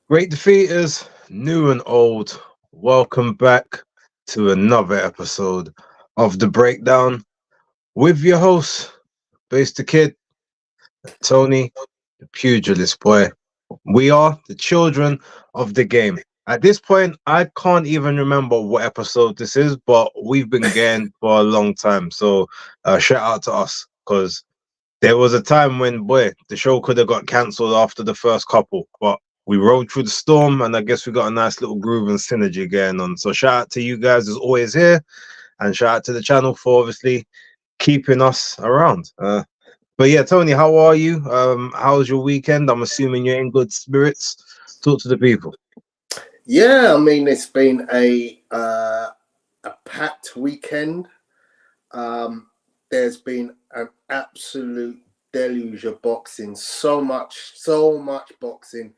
Great defeaters, new and old, welcome back to another episode of The Breakdown with your hosts, BaseDaKID, Tony, the Pugilist Boy. We are the children of the game. At this point, I can't even remember what episode this is, but we've been going for a long time. So, shout out to us because there was a time when, boy, the show could have got cancelled after the first couple, but we rode through the storm, and I guess we got a nice little groove and synergy going on. So shout out to you guys as always here, and shout out to the channel for obviously keeping us around. But yeah, Tony, how are you? How's your weekend? I'm assuming you're in good spirits. Talk to the people. Yeah, I mean it's been a packed weekend. There's been an absolute deluge of boxing. So much boxing.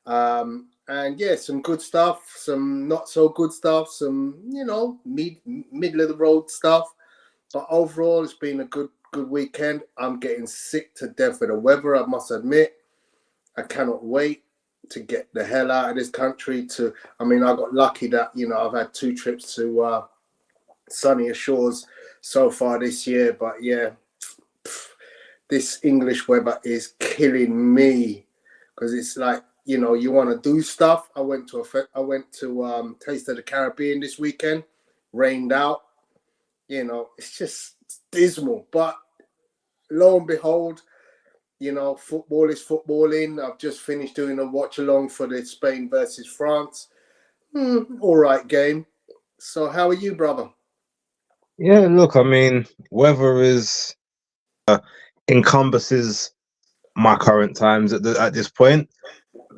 And yeah, some good stuff, some not so good stuff, some middle of the road stuff. But overall, it's been a good weekend. I'm getting sick to death of the weather, I must admit. I cannot wait to get the hell out of this country. I got lucky that I've had 2 trips to sunnier shores so far this year, but yeah, this English weather is killing me because it's like you want to do stuff. I went to Taste of the Caribbean this weekend, rained out. It's just dismal, but lo and behold, football is footballing. I've just finished doing a watch along for the Spain versus France. All right game. So how are you, brother? Yeah, look, I mean, weather is encompasses my current times at this point.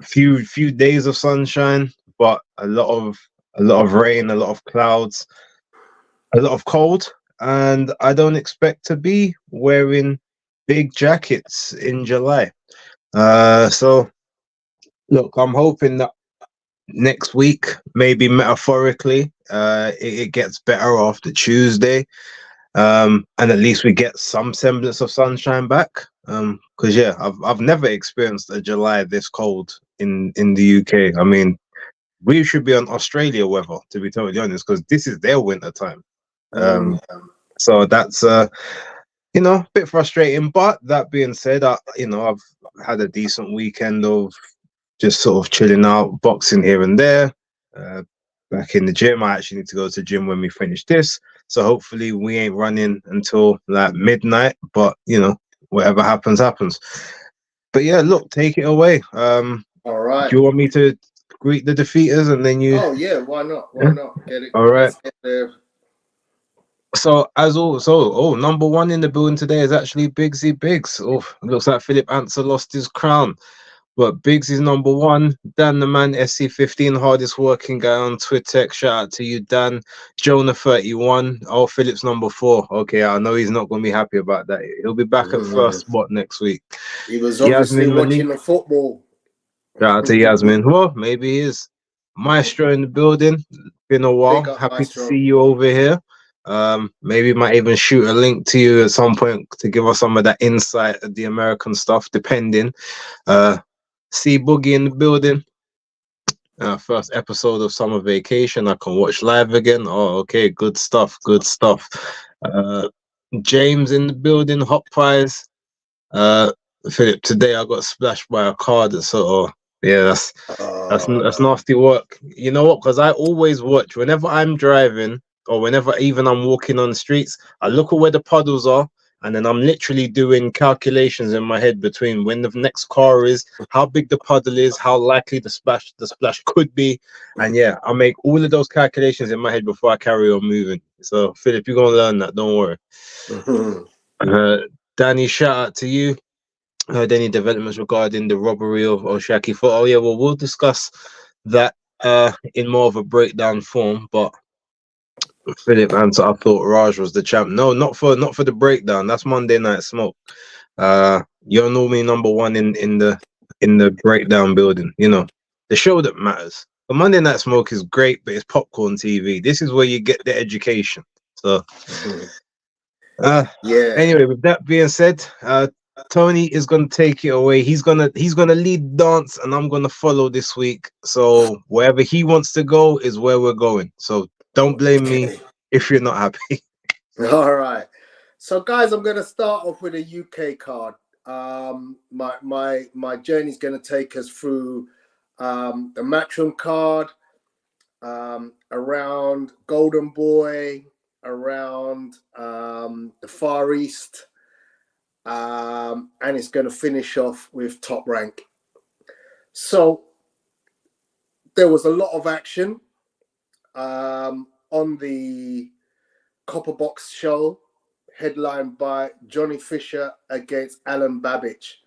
Few days of sunshine, but a lot of rain, a lot of clouds, a lot of cold, and I don't expect to be wearing big jackets in July. So look, I'm hoping that next week, maybe metaphorically, it gets better after Tuesday. And at least we get some semblance of sunshine back. Because yeah, I've never experienced a July this cold in the UK. I mean, we should be on Australia weather, to be totally honest, because this is their winter time. So that's a bit frustrating. But that being said, I've had a decent weekend of just sort of chilling out, boxing here and there. Back in the gym, I actually need to go to the gym when we finish this. So hopefully we ain't running until like midnight. But whatever happens, happens. But yeah, look, take it away. All right. Do you want me to greet the defeaters and then you? Oh yeah, why not? Why not? Get it. All right. Get there. So number one in the building today is actually Bigsy Biggs. Oh, looks like Philip Answer lost his crown. But Biggs is number one. Dan the Man, SC15, hardest working guy on Twitter. Shout out to you, Dan. Jonah 31. Oh, Philip's number 4. Okay, I know he's not going to be happy about that. He'll be back at first spot next week. He was obviously watching the football. Shout out to Yasmin. Well, maybe he is. Maestro in the building. Been a while. Happy Maestro. to see you over here. Maybe might even shoot a link to you at some point to give us some of that insight of the American stuff, depending. See Boogie in the building. First episode of summer vacation. I can watch live again. Oh, okay, good stuff. James in the building. Hot pies. Philip, today I got splashed by a car. That's nasty work. You know what? Because I always watch whenever I'm driving or whenever even I'm walking on the streets. I look at where the puddles are. And then I'm literally doing calculations in my head between when the next car is, how big the puddle is, how likely the splash could be. And yeah, I make all of those calculations in my head before I carry on moving. So Philip, you're gonna learn that, don't worry. Danny, shout out to you. Heard any developments regarding the robbery of Shaki Foot? Oh yeah, well we'll discuss that in more of a breakdown form, but Philip Answer, I thought Raj was the champ. No, not for the breakdown. That's Monday Night Smoke. You're normally number one in the breakdown building. The show that matters. The Monday Night Smoke is great, but it's popcorn TV. This is where you get the education. So, yeah. Anyway, with that being said, Tony is gonna take it away. He's gonna lead dance, and I'm gonna follow this week. So wherever he wants to go is where we're going. So don't blame me Okay. if you're not happy. All right. So, guys, I'm going to start off with a UK card. My journey's going to take us through the Matchroom card, around Golden Boy, around the Far East, and it's going to finish off with Top Rank. So there was a lot of action on the Copper Box show, headlined by Johnny Fisher against Alan Babbage.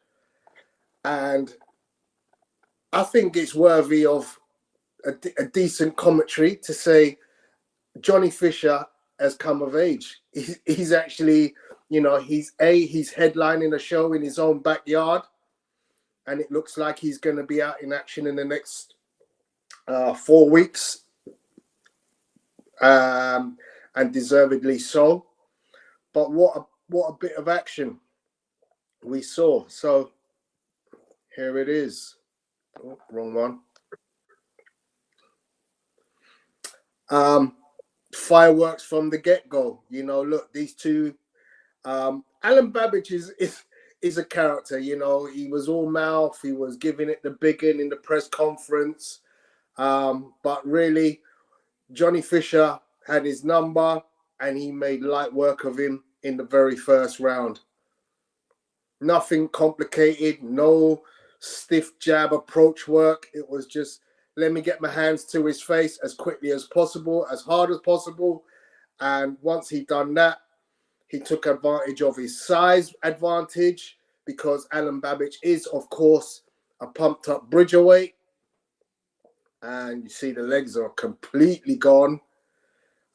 And I think it's worthy of a decent commentary to say Johnny Fisher has come of age. He's actually, he's headlining a show in his own backyard, and it looks like he's going to be out in action in the next 4 weeks, and deservedly so. But what a bit of action we saw. So here it is. Oh, wrong one. Fireworks from the get-go. Look, these two. Alan Babbage is a character. He was all mouth. He was giving it the big one in the press conference. But really, Johnny Fisher had his number, and he made light work of him in the very first round. Nothing complicated, no stiff jab approach work. It was just, let me get my hands to his face as quickly as possible, as hard as possible. And once he'd done that, he took advantage of his size advantage, because Alan Babbage is, of course, a pumped up bridgerweight. And you see the legs are completely gone.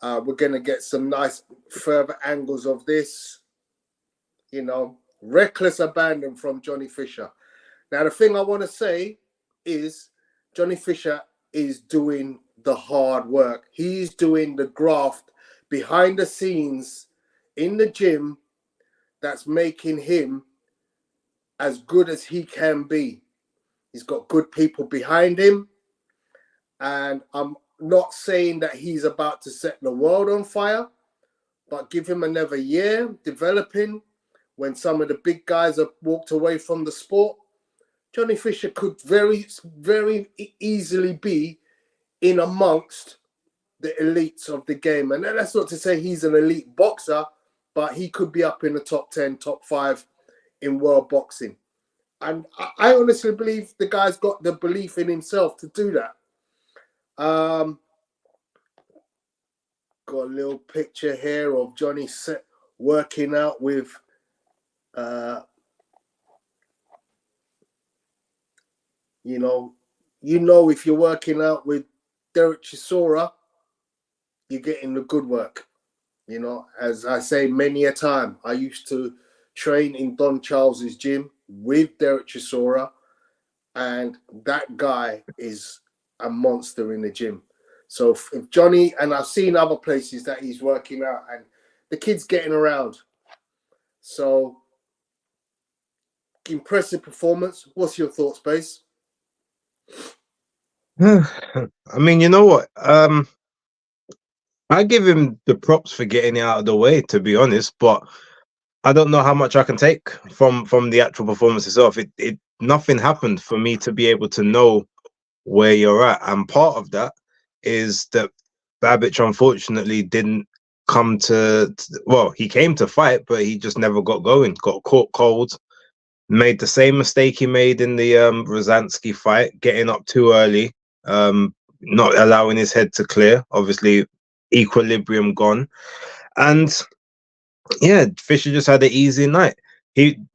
We're going to get some nice further angles of this. Reckless abandon from Johnny Fisher. Now, the thing I want to say is Johnny Fisher is doing the hard work. He's doing the graft behind the scenes in the gym that's making him as good as he can be. He's got good people behind him. And I'm not saying that he's about to set the world on fire, but give him another year developing. When some of the big guys have walked away from the sport, Johnny Fisher could very, very easily be in amongst the elites of the game. And that's not to say he's an elite boxer, but he could be up in the top 10, top 5 in world boxing. And I honestly believe the guy's got the belief in himself to do that. Got a little picture here of Johnny working out with if you're working out with Derek Chisora, you're getting the good work. As I say many a time, I used to train in Don Charles's gym with Derek Chisora, and that guy is a monster in the gym. So if Johnny, and I've seen other places that he's working out, and the kid's getting around. So impressive performance. What's your thoughts, Base? I mean, you know what? I give him the props for getting it out of the way, to be honest, but I don't know how much I can take from the actual performance itself. It nothing happened for me to be able to know where you're at, and part of that is that Babbage unfortunately didn't come to. Well, he came to fight, but he just never got going. Got caught cold. Made the same mistake he made in the Rosansky fight, getting up too early, not allowing his head to clear. Obviously, equilibrium gone, and yeah, Fisher just had an easy night.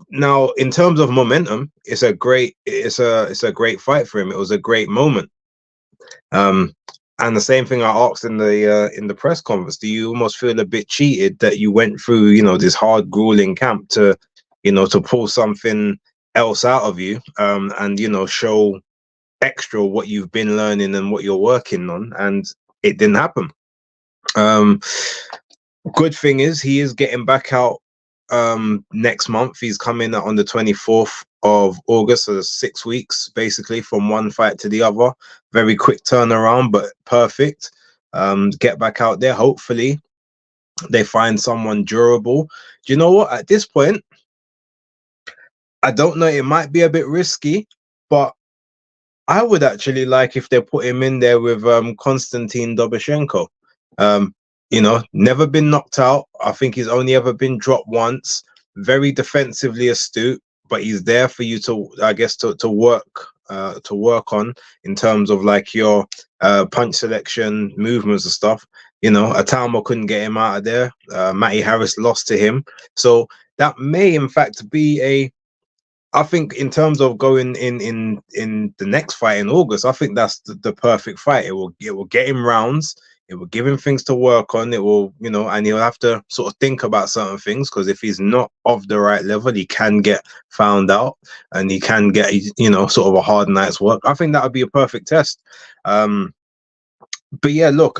Now, in terms of momentum, it's a great fight for him. It was a great moment. And the same thing I asked in the press conference: do you almost feel a bit cheated that you went through, this hard, grueling camp to pull something else out of you, and show extra what you've been learning and what you're working on, and it didn't happen. Good thing is he is getting back out next month. He's coming on the 24th of August, so 6 weeks basically from one fight to the other. Very quick turnaround, but perfect. Get back out there. Hopefully they find someone durable. Do you know what? At this point, I don't know. It might be a bit risky, but I would actually like if they put him in there with Konstantin Dobyshenko. You know, never been knocked out. I think he's only ever been dropped once. Very defensively astute, but he's there for you to, I guess, to work on in terms of like your punch selection, movements and stuff. You know, Atama couldn't get him out of there. Matty Harris lost to him, so that may in fact be I think in terms of going in the next fight in August, I think that's the perfect fight. It will get him rounds. It will give him things to work on. It will, you know, and he'll have to sort of think about certain things, because if he's not of the right level, he can get found out and he can get, you know, sort of a hard night's work. I think that would be a perfect test. But yeah, look,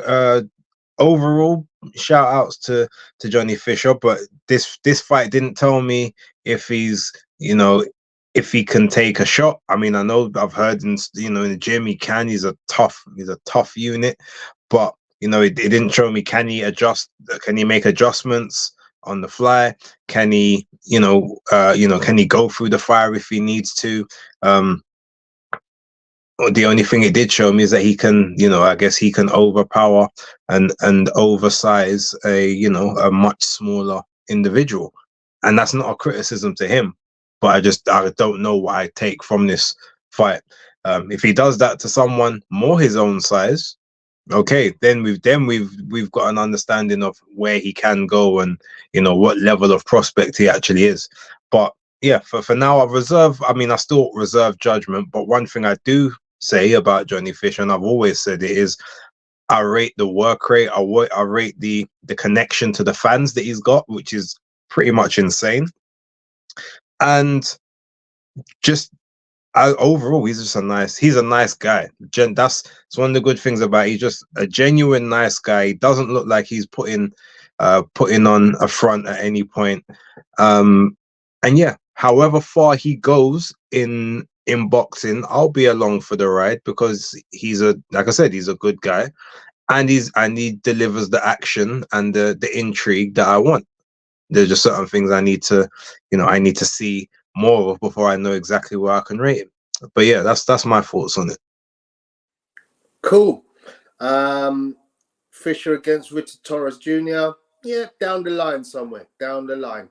overall, shout outs to Johnny Fisher, but this fight didn't tell me if he's, you know, if he can take a shot. I mean, I know I've heard in, you know, in the gym he can. He's a tough unit, but you know, it didn't show me, can he adjust? Can he make adjustments on the fly? Can he, can he go through the fire if he needs to? The only thing it did show me is that he can, you know, I guess he can overpower and oversize a much smaller individual, and that's not a criticism to him. But I don't know what I take from this fight. If he does that to someone more his own size, okay, then we've got an understanding of where he can go and, you know, what level of prospect he actually is. But yeah, for now, I still reserve judgment. But one thing I do say about Johnny Fisher, and I've always said it, is I rate the work rate. I rate the connection to the fans that he's got, which is pretty much insane. And just overall, he's a nice guy. That's one of the good things about it. He's just a genuine nice guy. He doesn't look like he's putting on a front at any point. And yeah, however far he goes in boxing, I'll be along for the ride, because like I said, he's a good guy, and he delivers the action and the intrigue that I want. There's just certain things I need to see more of before I know exactly where I can rate him. But yeah, that's my thoughts on it. Cool. Fisher against Richard Torres Jr. Yeah, down the line somewhere. Down the line.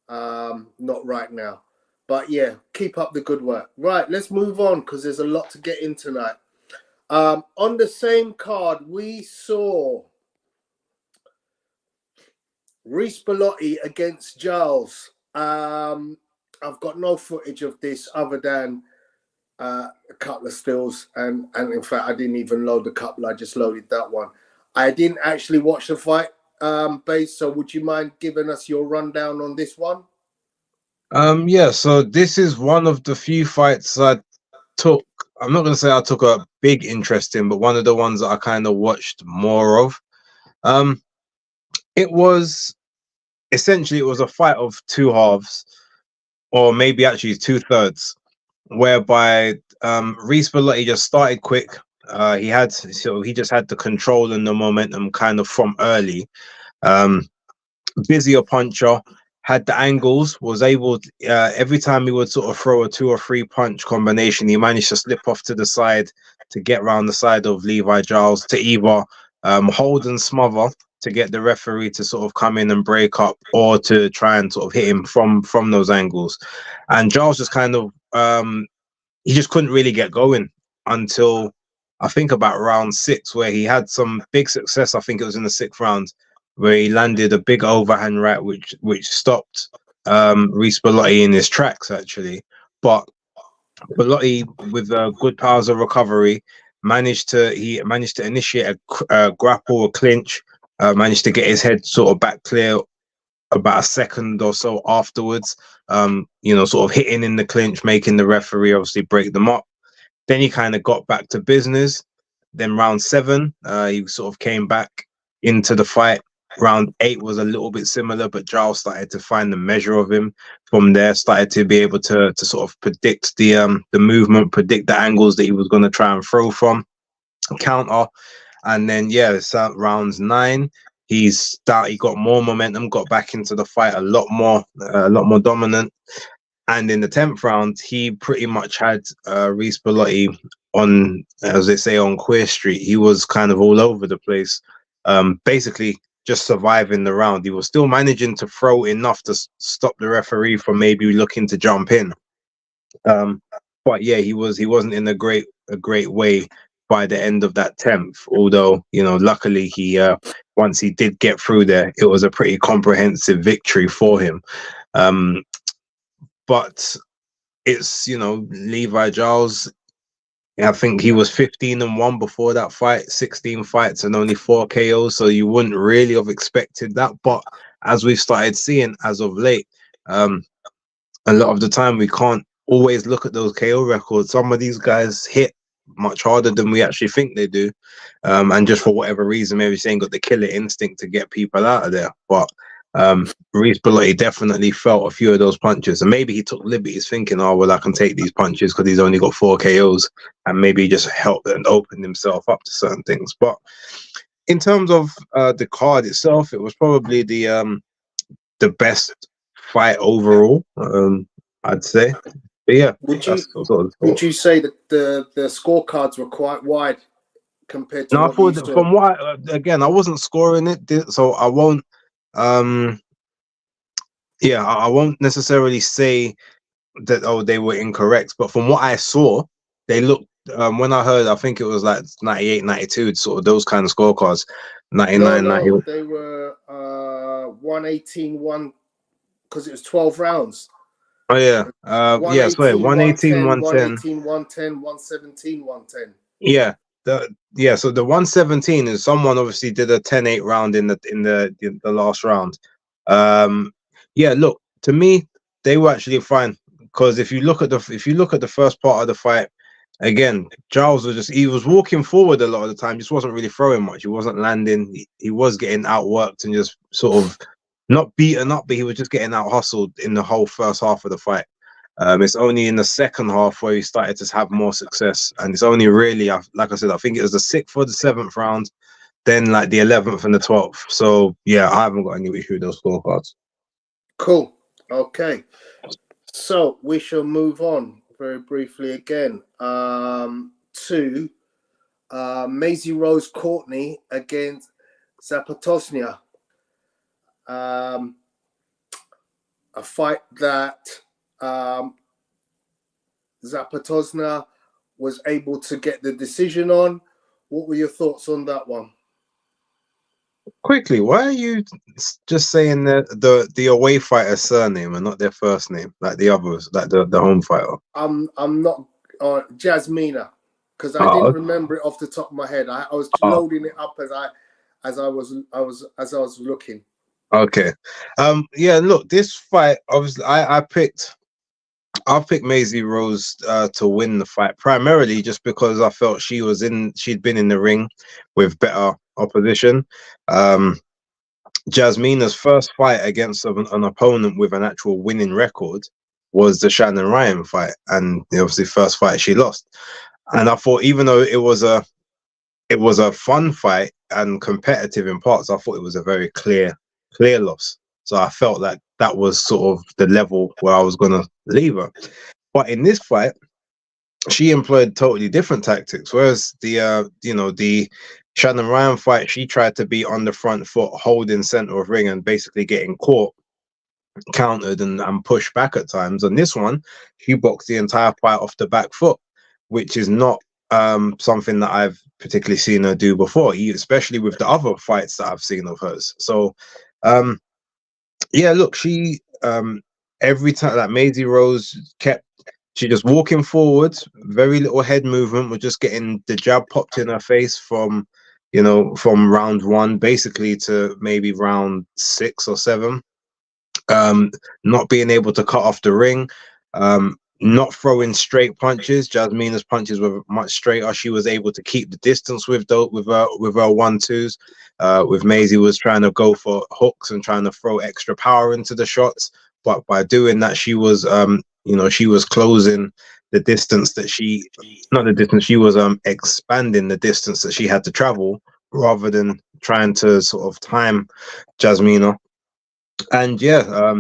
Not right now. But yeah, keep up the good work. Right, let's move on, because there's a lot to get in tonight. On the same card, we saw Reece Bellotti against Giles. I've got no footage of this other than a couple of stills, and in fact, I didn't even load the couple. I just loaded that one. I didn't actually watch the fight, Base. So would you mind giving us your rundown on this one? Yeah. So this is one of the few fights I took. I'm not going to say I took a big interest in, but one of the ones that I kind of watched more of. It was essentially a fight of two halves, or maybe actually 2/3, whereby Reece Bellotti just started quick. He just had the control and the momentum kind of from early. Busier puncher, had the angles, was able to, every time he would sort of throw a 2 or 3 punch combination, he managed to slip off to the side to get round the side of Levi Giles to either hold and smother to get the referee to sort of come in and break up, or to try and sort of hit him from those angles. And Giles just kind of he just couldn't really get going until I think about round 6, where he had some big success. I think it was in the 6th round, where he landed a big overhand right, which stopped Reece Bellotti in his tracks actually. But Bellotti, with good powers of recovery, managed to initiate a grapple, a clinch, managed to get his head sort of back clear about a second or so afterwards, sort of hitting in the clinch, making the referee obviously break them up. Then he kind of got back to business. Then round 7, he sort of came back into the fight, round 8 was a little bit similar, but Giles started to find the measure of him from there, started to be able to sort of predict the movement, predict the angles that he was going to try and throw from, counter. And then it's rounds 9. He got more momentum, got back into the fight a lot more dominant. And in the 10th round, he pretty much had Reece Bellotti on, as they say, on Queer Street. He was kind of all over the place, basically just surviving the round. He was still managing to throw enough to stop the referee from maybe looking to jump in. But yeah, he wasn't in a great way by the end of that 10th. Although, luckily he once he did get through there, it was a pretty comprehensive victory for him. But it's, Levi Giles, I think he was 15-1 before that fight, 16 fights and only 4 KOs. So you wouldn't really have expected that. But as we've started seeing as of late, a lot of the time we can't always look at those KO records. Some of these guys hit much harder than we actually think they do. And just for whatever reason, maybe they ain't got the killer instinct to get people out of there. But Reece Bellotti definitely felt a few of those punches, and maybe he took liberties thinking, oh well, I can take these punches because he's only got 4 KOs, and maybe he just helped and opened himself up to certain things. But in terms of the card itself, it was probably the best fight overall, I'd say. But yeah, would you say that the scorecards were quite wide compared to what you saw? From what again, I wasn't scoring it, so I won't. I won't necessarily say that they were incorrect, but from what I saw, they looked. When I heard, I think it was like 98, 92, sort of those kind of scorecards. 99, 90. They were 118, 1 because it was 12 rounds. Oh yeah, 118, 110, 110, 117, 110. Yeah. So the 117 is someone obviously did a 10-8 round in the last round. Look, to me they were actually fine, because if you look at the first part of the fight, again, Giles was walking forward a lot of the time, just wasn't really throwing much. He wasn't landing. He was getting outworked and just sort of not beaten up, but he was just getting out hustled in the whole first half of the fight. It's only in the second half where he started to have more success, and it's only really, like I said, I think it was the 6th or the 7th round, then like the 11th and the 12th. So yeah, I haven't got any issue with those scorecards. Cool. Okay, so we shall move on very briefly again to Maisie Rose Courtney against Zapatosnia. A fight that Zapatosnia was able to get the decision on. What were your thoughts on that one? Quickly, why are you just saying the away fighter's surname and not their first name, like the others, like the home fighter? I'm not Jasmina, because I didn't remember it off the top of my head. I was loading it up as I was looking. Okay. Look, this fight, obviously I picked Maisie Rose to win the fight, primarily just because I felt she'd been in the ring with better opposition. Jasmina's first fight against an opponent with an actual winning record was the Shannon Ryan fight, and obviously first fight she lost. And I thought, even though it was a fun fight and competitive in parts, I thought it was a very clear loss. So I felt like that was sort of the level where I was going to leave her. But in this fight, she employed totally different tactics. Whereas the Shannon Ryan fight, she tried to be on the front foot, holding center of ring and basically getting caught, countered and pushed back at times. On this one, she boxed the entire fight off the back foot, which is not something that I've particularly seen her do before, especially with the other fights that I've seen of hers. So look, she every time that Maisie Rose she just walking forward, very little head movement, was just getting the jab popped in her face from round 1 basically to maybe round 6 or 7. Not being able to cut off the ring, not throwing straight punches. Jasmina's punches were much straighter. She was able to keep the distance with her 1-2s. With Maisie was trying to go for hooks and trying to throw extra power into the shots, but by doing that, she was she was closing the distance that she not the distance she was expanding the distance that she had to travel rather than trying to sort of time Jasmina. And yeah,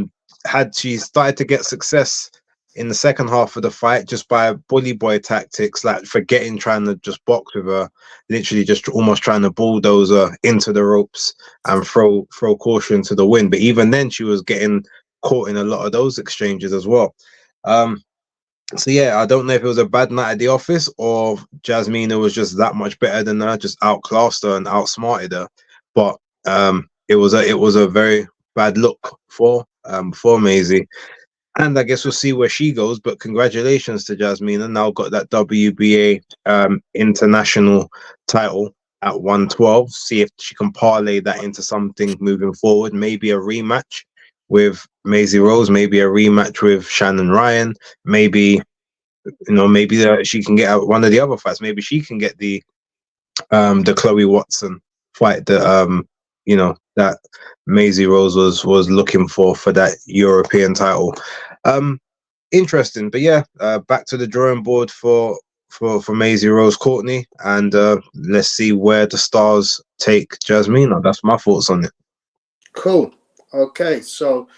had she started to get success in the second half of the fight just by bully boy tactics, like forgetting trying to just box with her, literally just almost trying to bulldoze her into the ropes and throw caution to the wind. But even then, she was getting caught in a lot of those exchanges as well. So yeah, I don't know if it was a bad night at the office or Jasmina was just that much better than her, just outclassed her and outsmarted her. But it was a very bad look for Maisie. And I guess we'll see where she goes. But congratulations to Jasmina. Now got that WBA international title at 112. See if she can parlay that into something moving forward. Maybe a rematch with Maisie Rose. Maybe a rematch with Shannon Ryan. Maybe she can get out one of the other fights. Maybe she can get the Chloe Watson fight that that Maisie Rose was looking for that European title. Interesting, but yeah, back to the drawing board for Maisie Rose Courtney, and let's see where the stars take Jasmina. That's my thoughts on it. Cool. Okay, so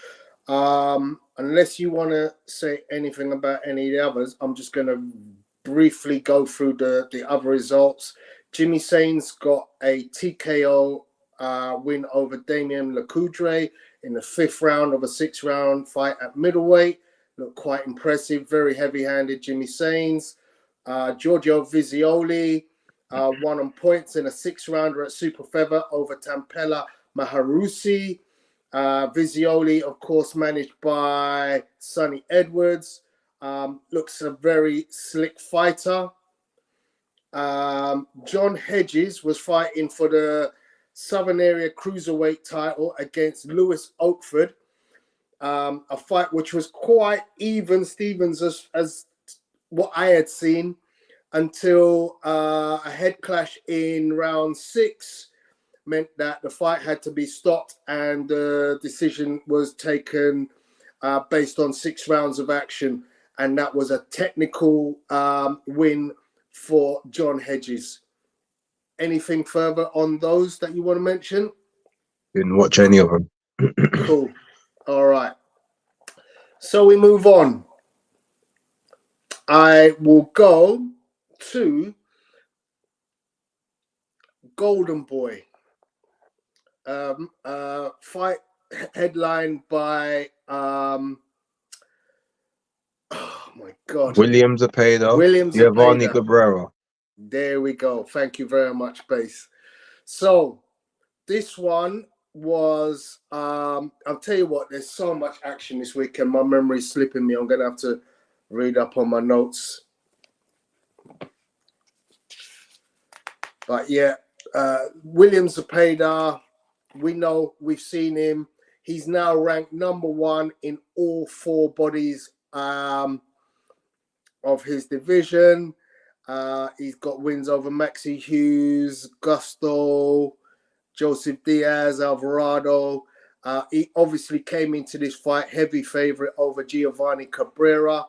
unless you want to say anything about any of the others, I'm just going to briefly go through the other results. Jimmy Sains got a TKO win over Damien Lecoudre in the 5th round of a 6-round fight at middleweight. Looked quite impressive, very heavy-handed Jimmy Sains. Giorgio Vizioli won on points in a 6-rounder at Super Feather over Tampella Maharusi. Vizioli, of course, managed by Sonny Edwards. Looks a very slick fighter. John Hedges was fighting for the Southern Area Cruiserweight title against Lewis Oakford. A fight which was quite even, Stevens, as what I had seen, until a head clash in round 6 meant that the fight had to be stopped, and the decision was taken based on 6 rounds of action, and that was a technical win for John Hedges. Anything further on those that you want to mention? Didn't watch any of them. Cool. All right. So we move on. I will go to Golden Boy. Fight headlined by oh my God, William Zepeda, Giovanni Cabrera. There we go. Thank you very much, Base. So this one was I'll tell you what, there's so much action this weekend. My memory's slipping me. I'm gonna have to read up on my notes. But yeah, William Zepeda, we've seen him. He's now ranked number 1 in all 4 bodies of his division. He's got wins over Maxi Hughes, Gusto, Joseph Diaz, Alvarado. He obviously came into this fight heavy favorite over Giovanni Cabrera.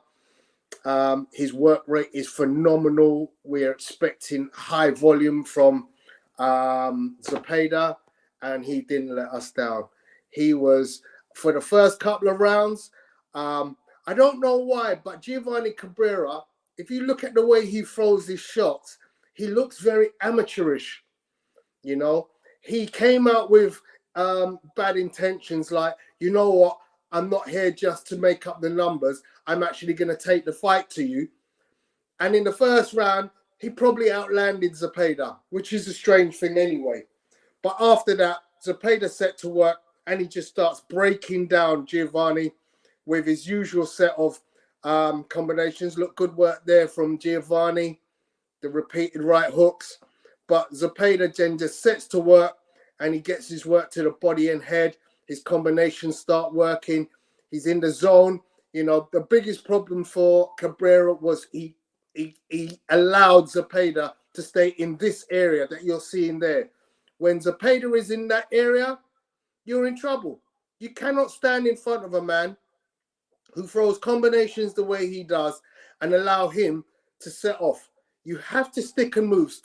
His work rate is phenomenal. We're expecting high volume from Zepeda, and he didn't let us down. He was, for the first couple of rounds, I don't know why, but Giovanni Cabrera, if you look at the way he throws his shots, he looks very amateurish. You know, he came out with bad intentions, like, you know what, I'm not here just to make up the numbers. I'm actually going to take the fight to you. And in the first round, he probably outlanded Zepeda, which is a strange thing anyway. But after that, Zepeda set to work, and he just starts breaking down Giovanni with his usual set of combinations. Look, good work there from Giovanni, the repeated right hooks. But Zepeda then just sets to work, and he gets his work to the body and head. His combinations start working. He's in the zone. You know, the biggest problem for Cabrera was he allowed Zepeda to stay in this area that you're seeing there. When Zepeda is in that area, you're in trouble. You cannot stand in front of a man who throws combinations the way he does and allow him to set off. You have to stick and move,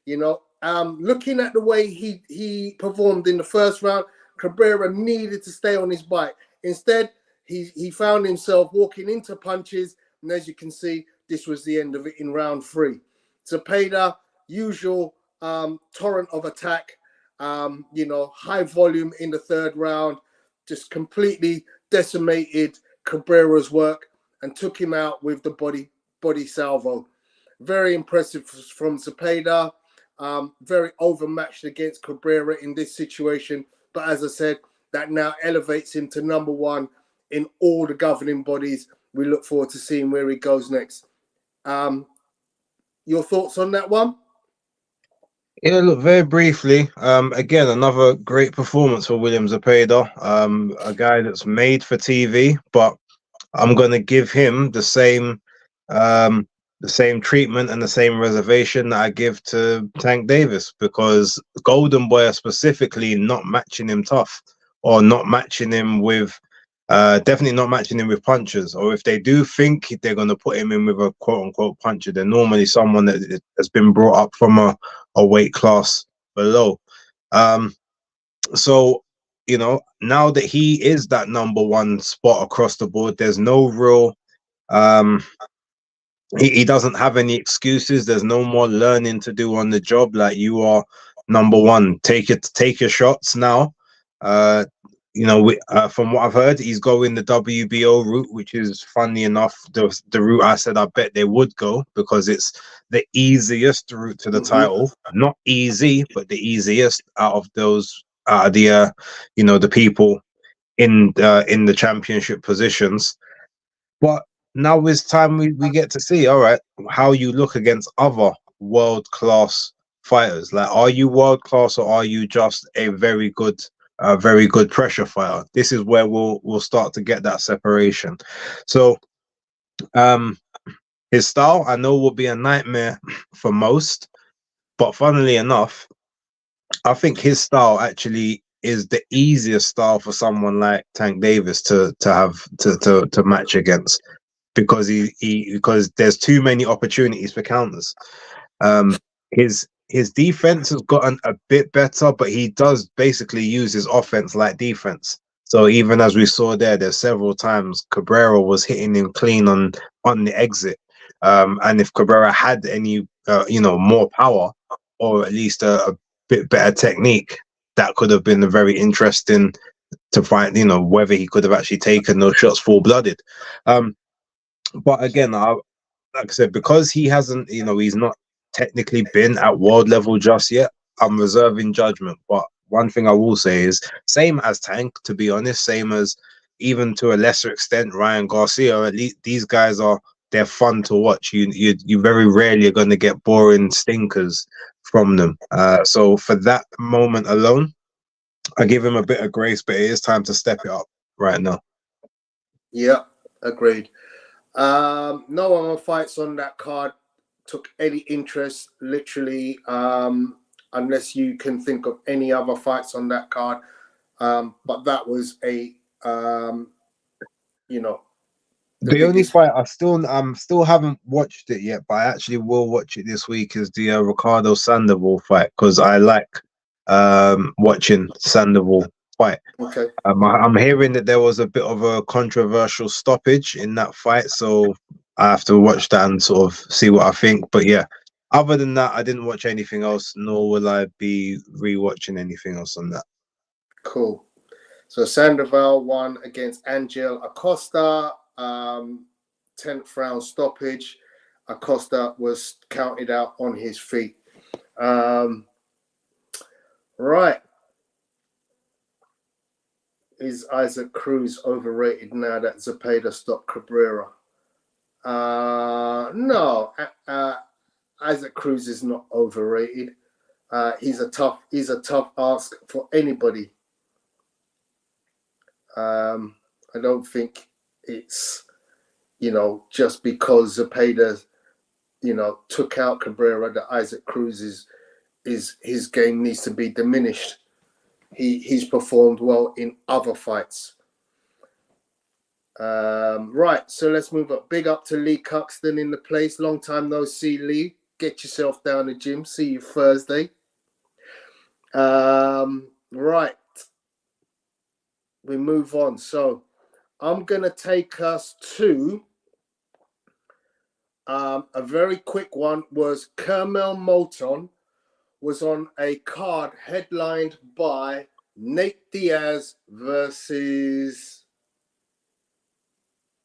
you know. Looking at the way he performed in the first round, Cabrera needed to stay on his bike. Instead, he found himself walking into punches, and as you can see, this was the end of it in round 3. Zepeda, usual torrent of attack, you know, high volume in the 3rd round, just completely decimated Cabrera's work and took him out with the body salvo. Very impressive from Zepeda. Very overmatched against Cabrera in this situation. But as I said, that now elevates him to number 1 in all the governing bodies. We look forward to seeing where he goes next. Your thoughts on that one? Yeah, look, very briefly, again, another great performance for William Zepeda, a guy that's made for TV, but I'm going to give him the same treatment and the same reservation that I give to Tank Davis, because Golden Boy are specifically not matching him tough, or not matching him with definitely not matching him with punchers. Or if they do think they're going to put him in with a quote-unquote puncher, they're normally someone that has been brought up from a weight class below. So, you know, now that he is that number 1 spot across the board, there's no real he doesn't have any excuses. There's no more learning to do on the job. Like, you are number 1. Take your shots now. You know, from what I've heard, he's going the WBO route, which is, funny enough, the route I said I bet they would go, because it's the easiest route to the title. Not easy, but the easiest out of those, you know, the people in the championship positions. But now is time we get to see, all right, how you look against other world-class fighters. Like, are you world-class, or are you just a very good pressure fighter? This is where we'll start to get that separation. So his style, I know, will be a nightmare for most, but funnily enough, I think his style actually is the easiest style for someone like Tank Davis to match against, because because there's too many opportunities for counters. His defense has gotten a bit better, but he does basically use his offense like defense. So even as we saw there's several times Cabrera was hitting him clean on the exit. And if Cabrera had any you know, more power, or at least a bit better technique, that could have been a very interesting to find, you know, whether he could have actually taken those shots full-blooded. But again, like I said, because he hasn't, you know, he's not technically been at world level just yet, I'm reserving judgment. But one thing I will say is, same as Tank, to be honest, same as, even to a lesser extent, Ryan Garcia, at least these guys they're fun to watch. You very rarely are going to get boring stinkers from them. So for that moment alone, I give him a bit of grace, but it is time to step it up right now. Yeah, agreed. No one fights on that card took any interest, literally, unless you can think of any other fights on that card. But that was a, you know, the only fight I still haven't watched it yet, but I actually will watch it this week, is the Ricardo Sandoval fight, because I like watching Sandoval fight. Okay. I'm hearing that there was a bit of a controversial stoppage in that fight, so I have to watch that and sort of see what I think. But yeah, other than that, I didn't watch anything else, nor will I be rewatching anything else on that. Cool. So Sandoval won against Angel Acosta, 10th round stoppage. Acosta was counted out on his feet. Right. Is Isaac Cruz overrated now that Zepeda stopped Cabrera? No, Isaac Cruz is not overrated. He's a tough ask for anybody. I don't think it's, just because Zepeda, took out Cabrera, that Isaac Cruz is his game needs to be diminished. He's performed well in other fights. Right, so let's move up. Big up to Lee Cuxton in the place. Long time no see, Lee. Get yourself down the gym. See you Thursday. Right. We move on. So I'm going to take us to a very quick one. Was Kermel Moton was on a card headlined by Nate Diaz versus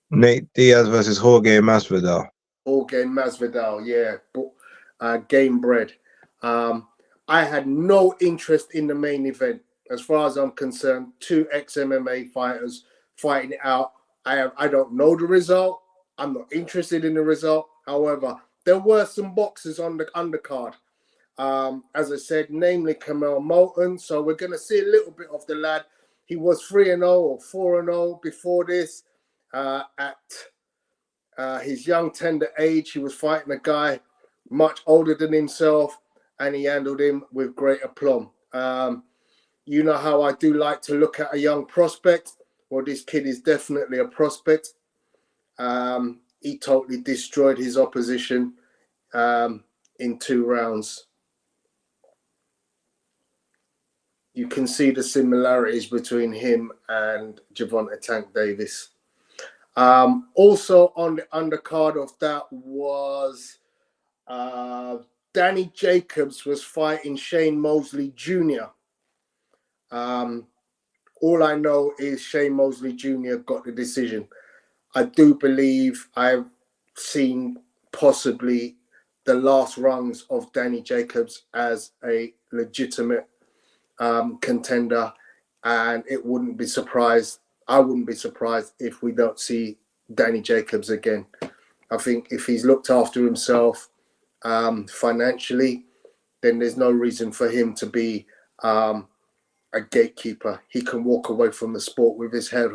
Jorge Masvidal. Jorge Masvidal, yeah. Game bred. I had no interest in the main event. As far as I'm concerned, two ex-MMA fighters fighting it out. I don't know the result. I'm not interested in the result. However, there were some boxers on the undercard. As I said, namely Kermel Moton. So we're going to see a little bit of the lad. He was 3-0 or 4-0 before this. At his young, tender age, he was fighting a guy much older than himself, and he handled him with great aplomb. You know how I do like to look at a young prospect. Well, this kid is definitely a prospect. He totally destroyed his opposition in 2 rounds. You can see the similarities between him and Gervonta Tank Davis. Also on the undercard of that was Danny Jacobs was fighting Shane Mosley Jr. All I know is Shane Mosley Jr. got the decision. I do believe I've seen possibly the last rungs of Danny Jacobs as a legitimate contender, and I wouldn't be surprised if we don't see Danny Jacobs again. I think if he's looked after himself financially, then there's no reason for him to be a gatekeeper. He can walk away from the sport with his head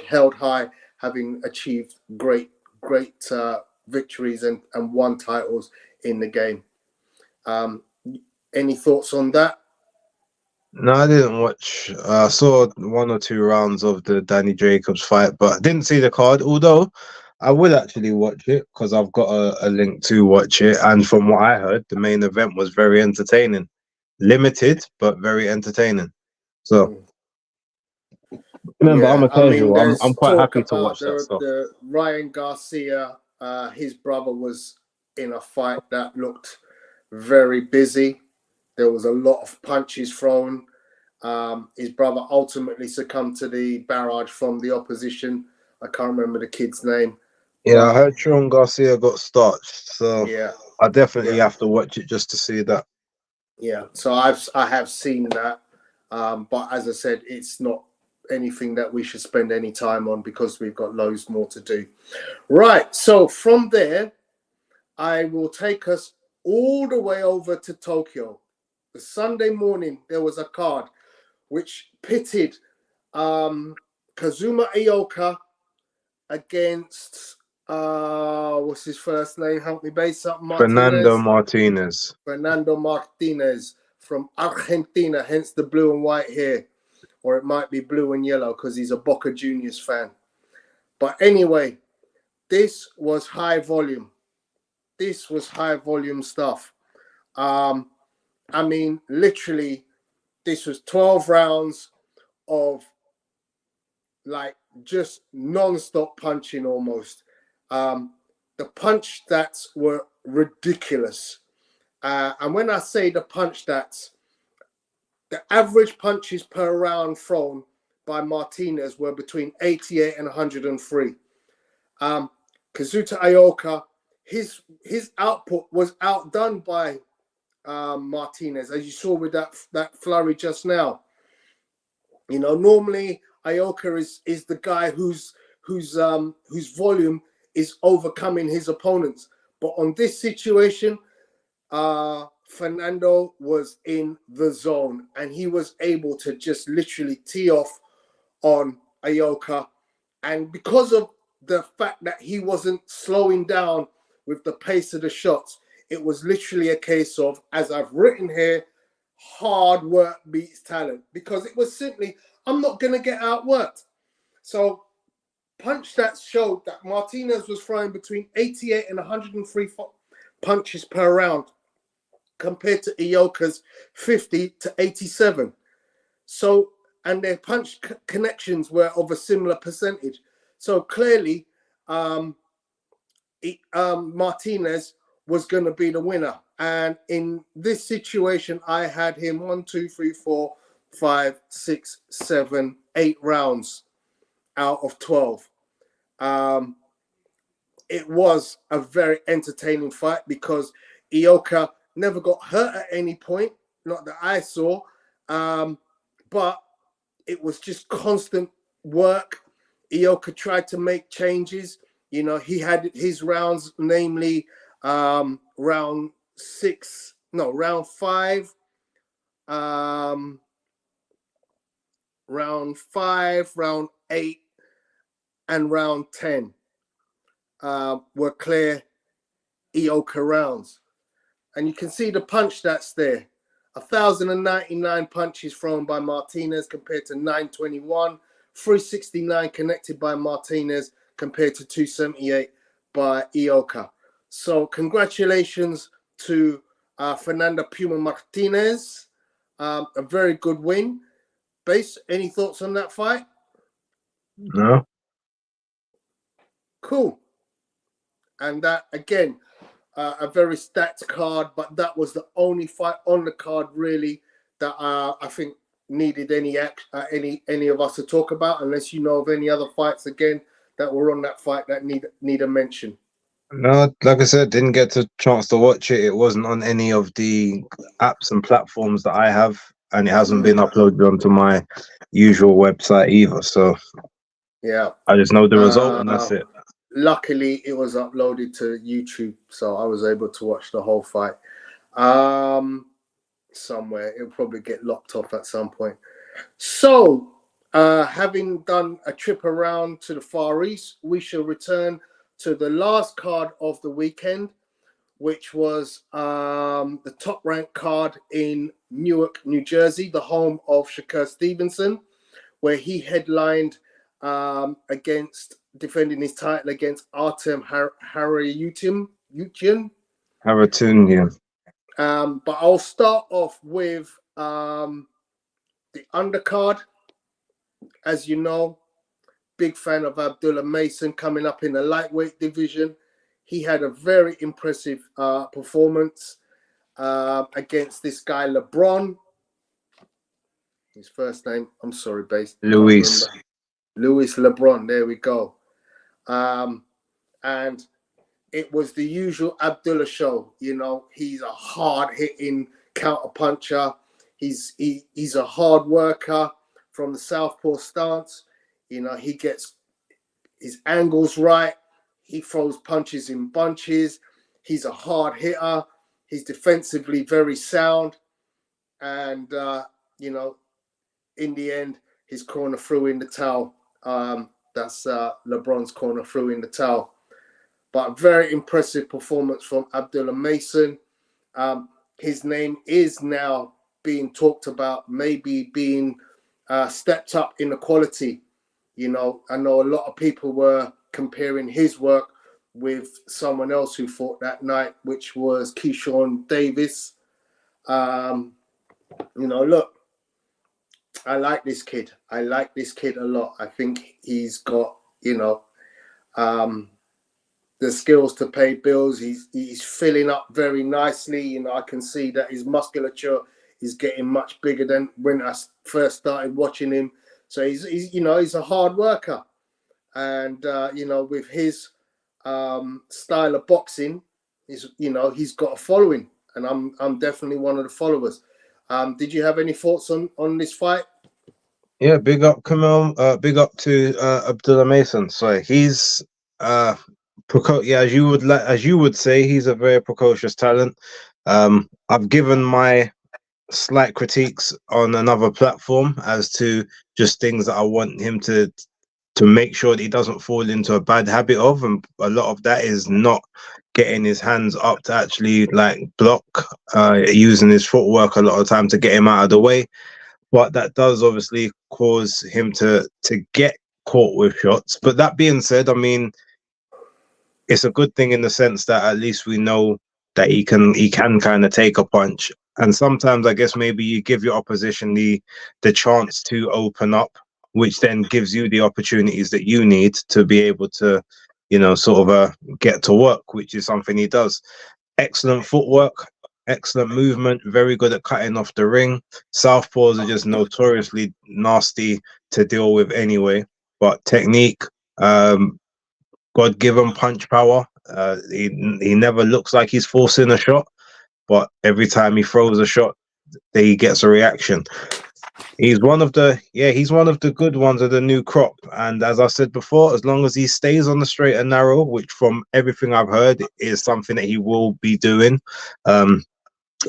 held high, having achieved great victories and won titles in the game. Any thoughts on that? No, I didn't watch. I saw 1 or 2 rounds of the Danny Jacobs fight, but I didn't see the card. Although I will actually watch it because I've got a link to watch it. And from what I heard, the main event was very entertaining. Limited, but very entertaining. So remember, I'm a casual. I'm quite happy to watch that stuff. The Ryan Garcia, his brother was in a fight that looked very busy. There was a lot of punches thrown. His brother ultimately succumbed to the barrage from the opposition. I can't remember the kid's name. Yeah, I heard Sean Garcia got starched. So yeah, I definitely have to watch it just to see that. Yeah, so I have seen that. But as I said, it's not anything that we should spend any time on because we've got loads more to do. Right, so from there, I will take us all the way over to Tokyo. The Sunday morning, there was a card which pitted Kazuma Ioka against, what's his first name? Help me base up. Fernando Martinez from Argentina, hence the blue and white hair. Or it might be blue and yellow because he's a Boca Juniors fan. But anyway, this was high volume. This was high volume stuff. I mean, literally, this was 12 rounds of like just non-stop punching almost. The punch stats were ridiculous. And when I say the punch stats, the average punches per round thrown by Martinez were between 88 and 103. Kazuta Ioka, his output was outdone by Martinez, as you saw with that flurry just now. You know, normally Ioka is the guy whose volume is overcoming his opponents, but on this situation, Fernando was in the zone and he was able to just literally tee off on Ioka And because of the fact that he wasn't slowing down with the pace of the shots, it was literally a case of, as I've written here, hard work beats talent, because it was simply, I'm not going to get outworked. So punch stats showed that Martinez was throwing between 88 and 103 punches per round compared to Ioka's 50 to 87. So, and their punch connections were of a similar percentage. So clearly, Martinez was going to be the winner. And in this situation, I had him 1, 2, 3, 4, 5, 6, 7, 8 rounds out of 12. It was a very entertaining fight because Ioka never got hurt at any point, not that I saw. But it was just constant work. Ioka tried to make changes. You know, he had his rounds, namely round 5, round 8, and round 10 were clear Ioka rounds. And you can see the punch stats there. 1,099 punches thrown by Martinez compared to 921. 369 connected by Martinez compared to 278 by Ioka. So congratulations to Fernanda Puma Martinez. A very good win. Base, any thoughts on that fight? No. Cool. And that, again, a very stacked card, but that was the only fight on the card really that I think needed any of us to talk about, unless you know of any other fights again that were on that fight that need a mention. No, like I said, didn't get a chance to watch it. It wasn't on any of the apps and platforms that I have, and it hasn't been uploaded onto my usual website either. So yeah, I just know the result, and that's it. Luckily, it was uploaded to YouTube, so I was able to watch the whole fight. Somewhere it'll probably get locked off at some point. So, having done a trip around to the Far East, we shall return to the last card of the weekend, which was the top-ranked card in Newark, New Jersey, the home of Shakur Stevenson, where he headlined against defending his title against Artem Haryutyun. But I'll start off with the undercard. As you know, big fan of Abdullah Mason coming up in the lightweight division. He had a very impressive performance against this guy, LeBron. His first name, I'm sorry, Base. Luis LeBron, there we go. And it was the usual Abdullah show. You know, he's a hard-hitting counter-puncher. He's a hard worker from the southpaw stance. You know, he gets his angles right. He throws punches in bunches. He's a hard hitter. He's defensively very sound. And, you know, in the end, his corner threw in the towel. That's LeBron's corner threw in the towel. But a very impressive performance from Abdullah Mason. His name is now being talked about, maybe being stepped up in the quality. You know, I know a lot of people were comparing his work with someone else who fought that night, which was Keyshawn Davis. You know, look, I like this kid. I like this kid a lot. I think he's got, you know, the skills to pay bills. He's filling up very nicely. You know, I can see that his musculature is getting much bigger than when I first started watching him. So he's you know, he's a hard worker, and you know, with his style of boxing, you know, he's got a following, and I'm definitely one of the followers. Did you have any thoughts on this fight? Yeah, big up Kamel. Big up to Abdullah Mason. So he's as you would say, he's a very precocious talent. I've given my slight critiques on another platform as to just things that I want him to to make sure that he doesn't fall into a bad habit of, and a lot of that is not getting his hands up to actually like block, using his footwork a lot of time to get him out of the way. But that does obviously cause him to get caught with shots. But that being said, I mean, it's a good thing in the sense that at least we know that he can kind of take a punch. And sometimes I guess maybe you give your opposition the chance to open up, which then gives you the opportunities that you need to be able to, you know, sort of get to work, which is something he does. Excellent footwork, excellent movement, very good at cutting off the ring. Southpaws are just notoriously nasty to deal with anyway, but technique, God-given punch power. He never looks like he's forcing a shot, but every time he throws a shot, he gets a reaction. He's one of the good ones of the new crop. And as I said before, as long as he stays on the straight and narrow, which from everything I've heard is something that he will be doing.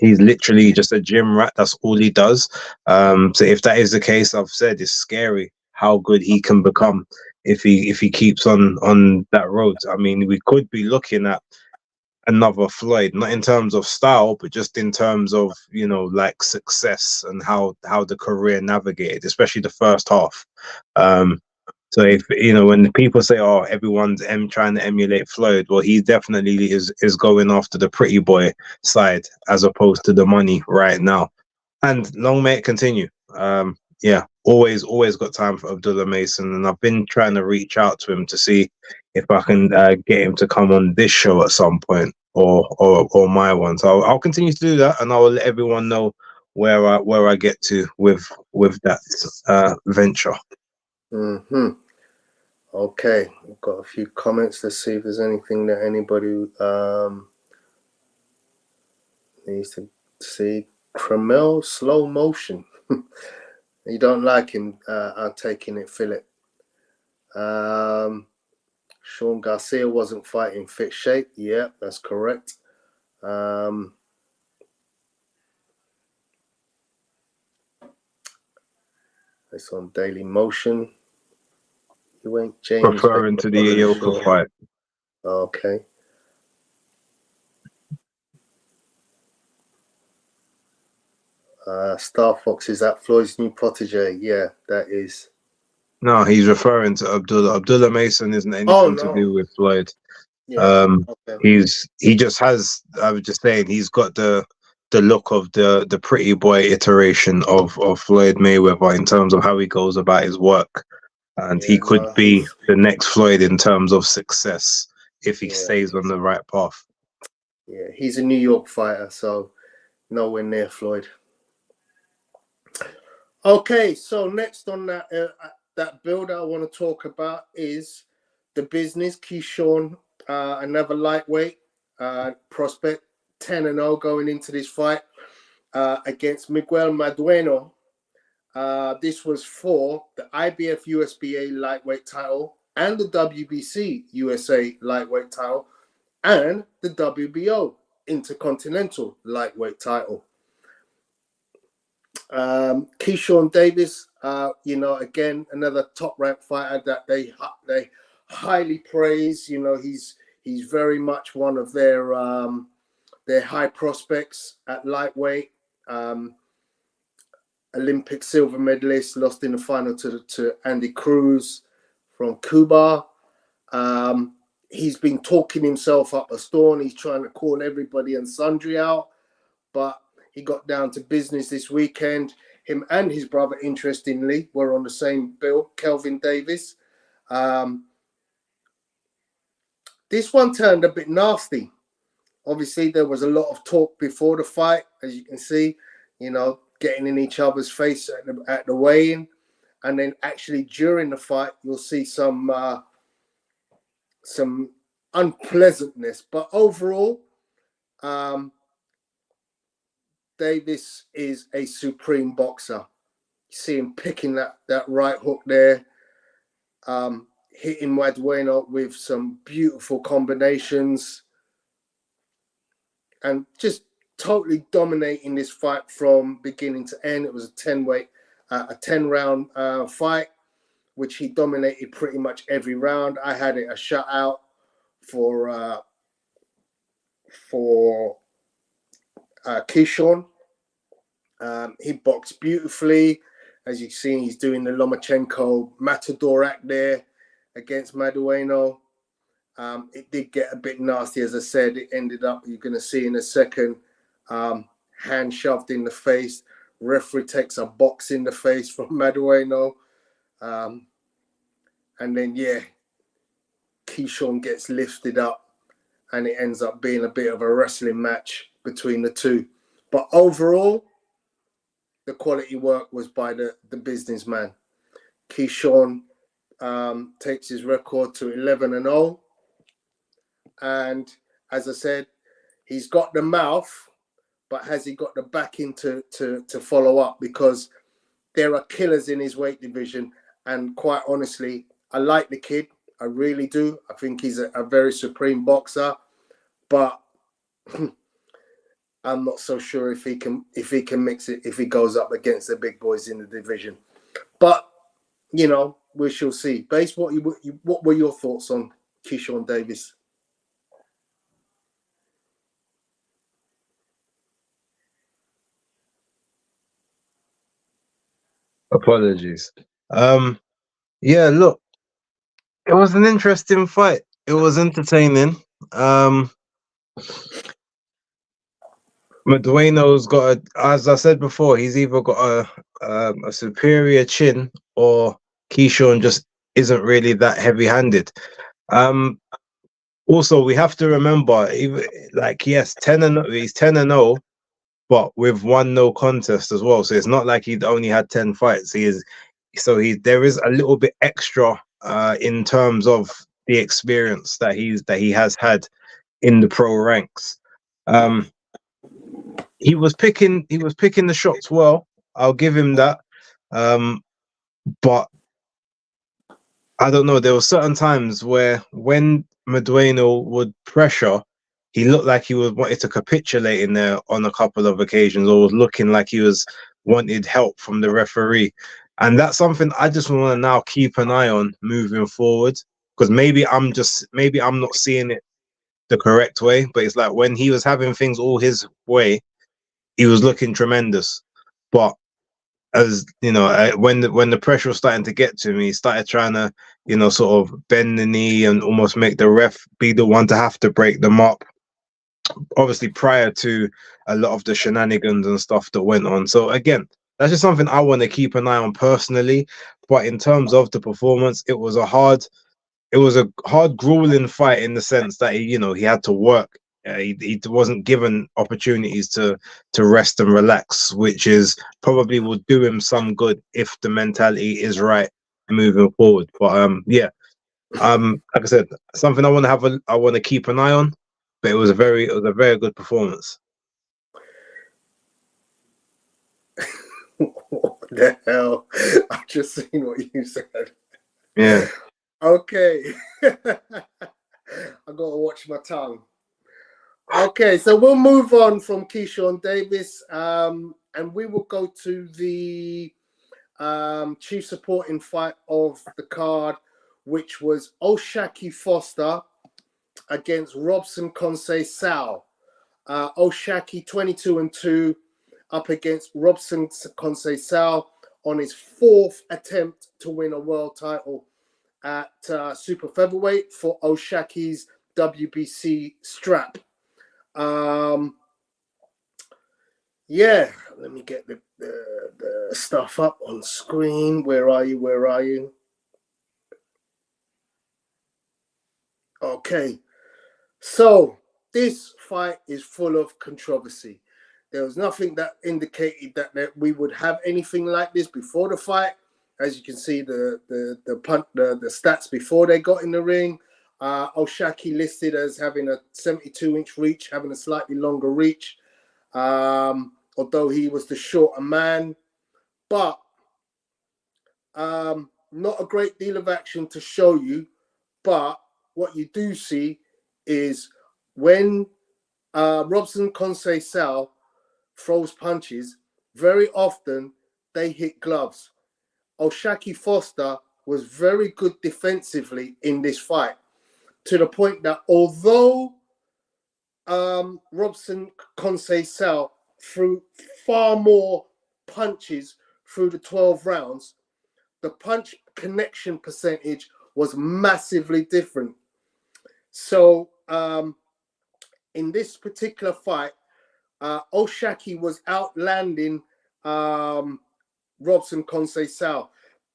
He's literally just a gym rat. That's all he does. So if that is the case, I've said it's scary how good he can become if he keeps on that road. I mean, we could be looking at another Floyd, not in terms of style, but just in terms of, you know, like success and how the career navigated, especially the first half. So if, you know, when people say, "Oh, everyone's trying to emulate Floyd," well, he definitely is going after the pretty boy side as opposed to the money right now. And long may it continue. Yeah, always got time for Abdullah Mason, and I've been trying to reach out to him to see if I can get him to come on this show at some point, or my one. So I'll continue to do that, and I will let everyone know where I get to with that venture. Okay, we've got a few comments. Let's see if there's anything that anybody needs to see. Cremel slow motion. You don't like him taking it, Philip. Sean Garcia wasn't fighting fit shape. Yeah, that's correct. It's on Daily Motion. You ain't James. Referring to the Ioka fight. Okay. Star Fox, is that Floyd's new protege? Yeah, that is. No, he's referring to Abdullah. Abdullah Mason isn't anything to do with Floyd. Yeah, okay. He just has. I was just saying, he's got the look of the pretty boy iteration of Floyd Mayweather in terms of how he goes about his work, and he could be the next Floyd in terms of success if he stays on the right path. Yeah, he's a New York fighter, so nowhere near Floyd. Okay, so next on that build I want to talk about is the business. Keyshawn, another lightweight prospect, 10-0 going into this fight against Miguel Madueno. This was for the IBF USBA lightweight title and the WBC USA lightweight title and the WBO Intercontinental lightweight title. Keyshawn Davis, you know, again, another top-ranked fighter that they highly praise. You know, he's very much one of their high prospects at lightweight. Olympic silver medalist, lost in the final to Andy Cruz from Cuba. He's been talking himself up a storm. He's trying to call everybody and sundry out, but he got down to business this weekend. Him and his brother, interestingly, were on the same bill, Kelvin Davis. This one turned a bit nasty. Obviously, there was a lot of talk before the fight, as you can see, you know, getting in each other's face at the weigh-in. And then actually during the fight, you'll see some unpleasantness. But overall, Davis is a supreme boxer. You see him picking that right hook there, hitting Madueno with some beautiful combinations, and just totally dominating this fight from beginning to end. It was a 10-round fight. which he dominated pretty much every round. I had it a shutout for Keyshawn. He boxed beautifully. As you've seen, he's doing the Lomachenko Matador act there against Madueno. It did get a bit nasty, as I said. It ended up, you're going to see in a second, hand shoved in the face. Referee takes a box in the face from Madueno. And then, yeah, Keyshawn gets lifted up and it ends up being a bit of a wrestling match between the two. But overall, the quality work was by the businessman. Keyshawn takes his record to 11-0. And as I said, he's got the mouth, but has he got the backing to follow up? Because there are killers in his weight division. And quite honestly, I like the kid. I really do. I think he's a very supreme boxer. But I'm not so sure if he can mix it if he goes up against the big boys in the division. But you know, we shall see. Base, what were your thoughts on Keyshawn Davis? Apologies. Yeah, look, it was an interesting fight. It was entertaining. Madueno's got as I said before, he's either got a superior chin or Keyshawn just isn't really that heavy-handed. Also, we have to remember, even like yes, he's 10-0, but with one no contest as well. So it's not like he'd only had 10 fights. There is a little bit extra in terms of the experience that he has had in the pro ranks. He was picking the shots well. I'll give him that. But I don't know. There were certain times where when Madueno would pressure, he looked like he was wanted to capitulate in there on a couple of occasions, or was looking like he was wanted help from the referee. And that's something I just want to now keep an eye on moving forward. Because maybe I'm not seeing it the correct way. But it's like when he was having things all his way, he was looking tremendous. But as you know, when the pressure was starting to get to me, he started trying to, you know, sort of bend the knee and almost make the ref be the one to have to break them up. Obviously, prior to a lot of the shenanigans and stuff that went on. So again, that's just something I want to keep an eye on personally. But in terms of the performance, it was a hard, grueling fight in the sense that he had to work. He wasn't given opportunities to rest and relax, which is probably will do him some good if the mentality is right moving forward. But yeah, like I said, something I want to keep an eye on. But it was a very good performance. What the hell? I've just seen what you said. Yeah. Okay. I gotta watch my tongue. Okay, so we'll move on from Keyshawn Davis, and we will go to the chief supporting fight of the card, which was Oshaki Foster against Robson Conceição. Oshaki 22-2 up against Robson Conceição on his fourth attempt to win a world title at super featherweight for Oshaki's WBC strap. Yeah, let me get the stuff up on screen. Where are you? Okay, so this fight is full of controversy. There was nothing that indicated that we would have anything like this before the fight. As you can see, the stats before they got in the ring. Oshaki listed as having a 72-inch reach, having a slightly longer reach, although he was the shorter man. But not a great deal of action to show you. But what you do see is when Robson Conceição throws punches, very often they hit gloves. Oshaki Foster was very good defensively in this fight, to the point that although Robson Conceição threw far more punches through the 12 rounds, the punch connection percentage was massively different. So in this particular fight, Oshaki was outlanding Robson Conceição.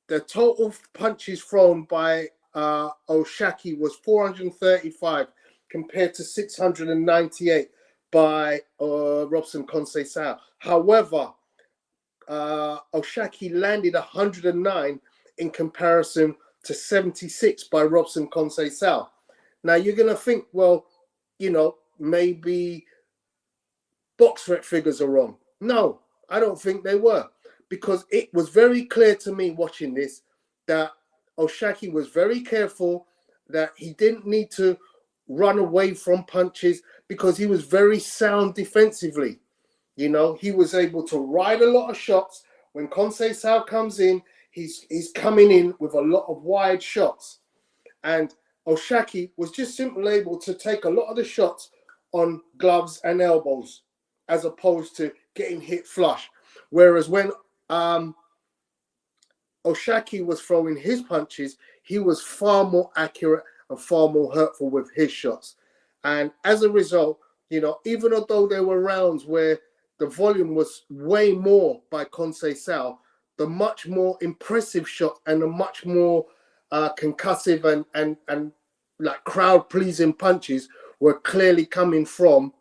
The total punches thrown by Oshaki was 435 compared to 698 by Robson Conceição. However, Oshaki landed 109 in comparison to 76 by Robson Conceição. Now you're going to think, well, you know, maybe box rec figures are wrong. No, I don't think they were, because it was very clear to me watching this that Oshaki was very careful, that he didn't need to run away from punches because he was very sound defensively. You know, he was able to ride a lot of shots. When Conceição comes in, he's coming in with a lot of wide shots. And Oshaki was just simply able to take a lot of the shots on gloves and elbows, as opposed to getting hit flush. Whereas when Oshaki was throwing his punches, he was far more accurate and far more hurtful with his shots. And as a result, you know, even although there were rounds where the volume was way more by Conceição, the much more impressive shot and the much more concussive and like crowd-pleasing punches were clearly coming from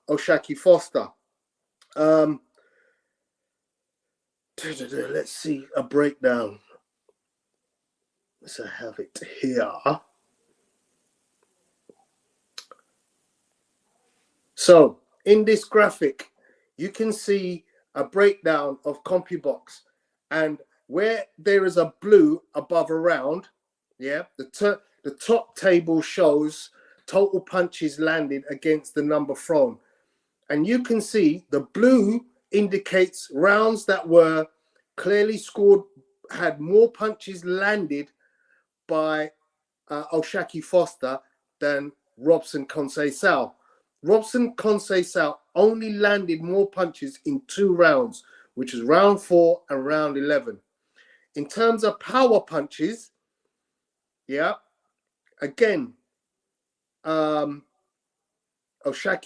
Oshaki Foster. Let's see a breakdown. Let's have it here. So in this graphic, you can see a breakdown of CompuBox, and where there is a blue above a round, yeah, the top table shows total punches landed against the number thrown. And you can see the blue indicates rounds that were clearly scored, had more punches landed by Oshaki Foster than Robson Conceição. Robson Conceição only landed more punches in 2 rounds, which is round 4 and round 11. In terms of power punches, yeah, again, Oshaki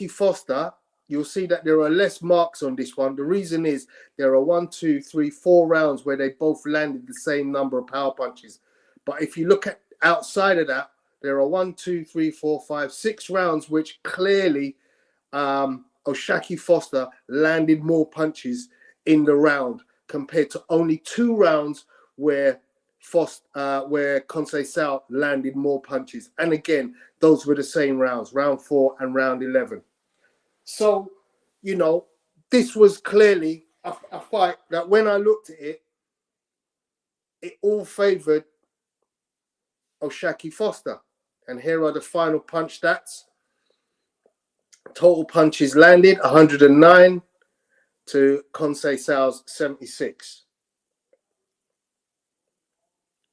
Foster, you'll see that there are less marks on this one. The reason is there are 1, 2, 3, 4 rounds where they both landed the same number of power punches. But if you look at outside of that, there are 1, 2, 3, 4, 5, 6 rounds which clearly Oshaki Foster landed more punches in the round compared to only 2 rounds where Conceição landed more punches. And again, those were the same rounds, round 4 and round 11. So, you know, this was clearly a fight that when I looked at it, it all favored Oshaki Foster. And here are the final punch stats. Total punches landed 109 to Conceição's 76.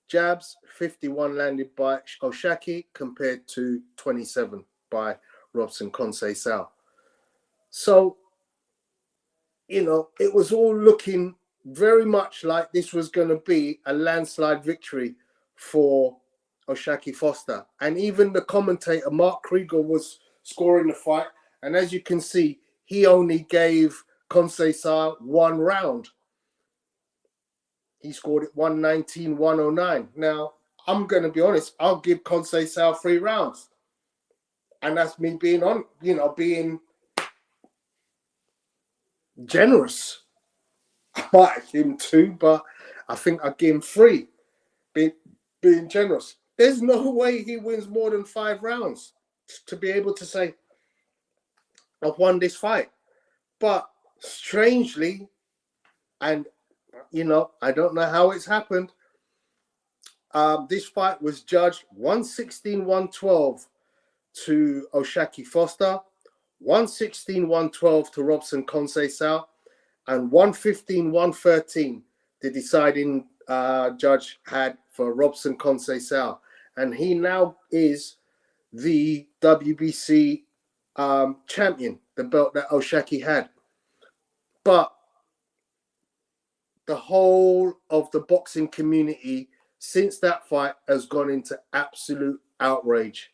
Jabs 51 landed by Oshaki compared to 27 by Robson Conceição. So, you know, it was all looking very much like this was going to be a landslide victory for Oshaki Foster. And even the commentator, Mark Krieger, was scoring the fight. And as you can see, he only gave Conceição 1 round. He scored it 119-109. Now, I'm going to be honest, I'll give Conceição 3 rounds. And that's me being on, you know, being generous. I might give him 2, but I think I'll give him 3. Being generous. There's no way he wins more than 5 rounds to be able to say, I've won this fight. But strangely, and you know, I don't know how it's happened, this fight was judged 116-112 to Oshaki Foster, 116-112 to Robson Conceição, and 115-113, the deciding judge had for Robson Conceição, and he now is the WBC champion, the belt that O'Shaki had. But the whole of the boxing community since that fight has gone into absolute outrage.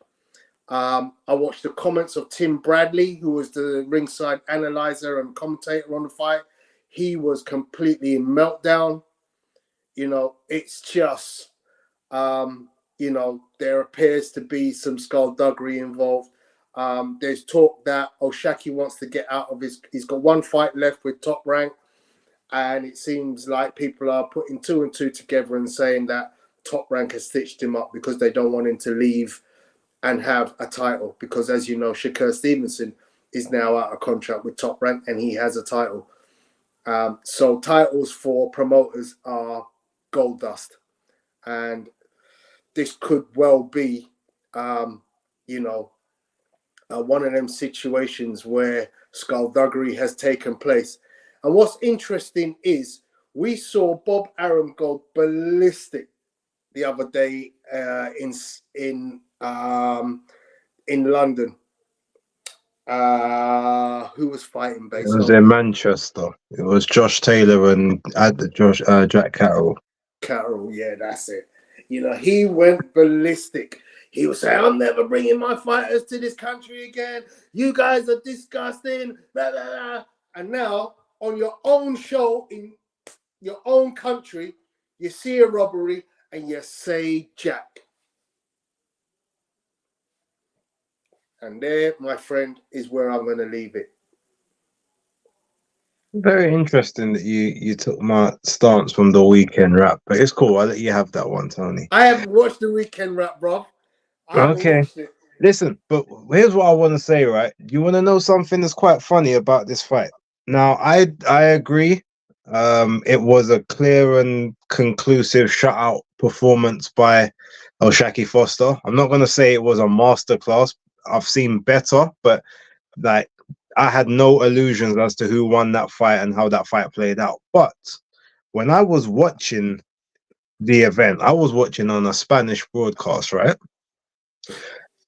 I watched the comments of Tim Bradley, who was the ringside analyzer and commentator on the fight. He was completely in meltdown. You know, it's just, you know, there appears to be some skullduggery involved. There's talk that O'Shaki wants to get out of he's got one fight left with Top Rank, and it seems like people are putting 2 and 2 together and saying that Top Rank has stitched him up because they don't want him to leave and have a title, because as you know, Shakur Stevenson is now out of contract with Top Rank and he has a title. So titles for promoters are gold dust, and this could well be, you know, one of them situations where skullduggery has taken place. And what's interesting is we saw Bob Arum go ballistic the other day in London. Who was fighting? It was in Manchester. It was Josh Taylor and Jack Carroll. Carroll, yeah, that's it. You know, he went ballistic. He was saying, "I'm never bringing my fighters to this country again. You guys are disgusting." Blah, blah, blah. And now, on your own show in your own country, you see a robbery and you say Jack. And there, my friend, is where I'm going to leave it. Very interesting that you took my stance from the weekend rap, but it's cool. I'll let you have that one, Tony. I haven't watched the weekend rap, bro. Okay. Listen, but here's what I want to say, right? You want to know something that's quite funny about this fight? Now, I agree. It was a clear and conclusive shutout performance by O'Shaki Foster. I'm not going to say it was a masterclass. I've seen better, but like I had no illusions as to who won that fight and how that fight played out. But when I was watching the event, I was watching on a Spanish broadcast, right?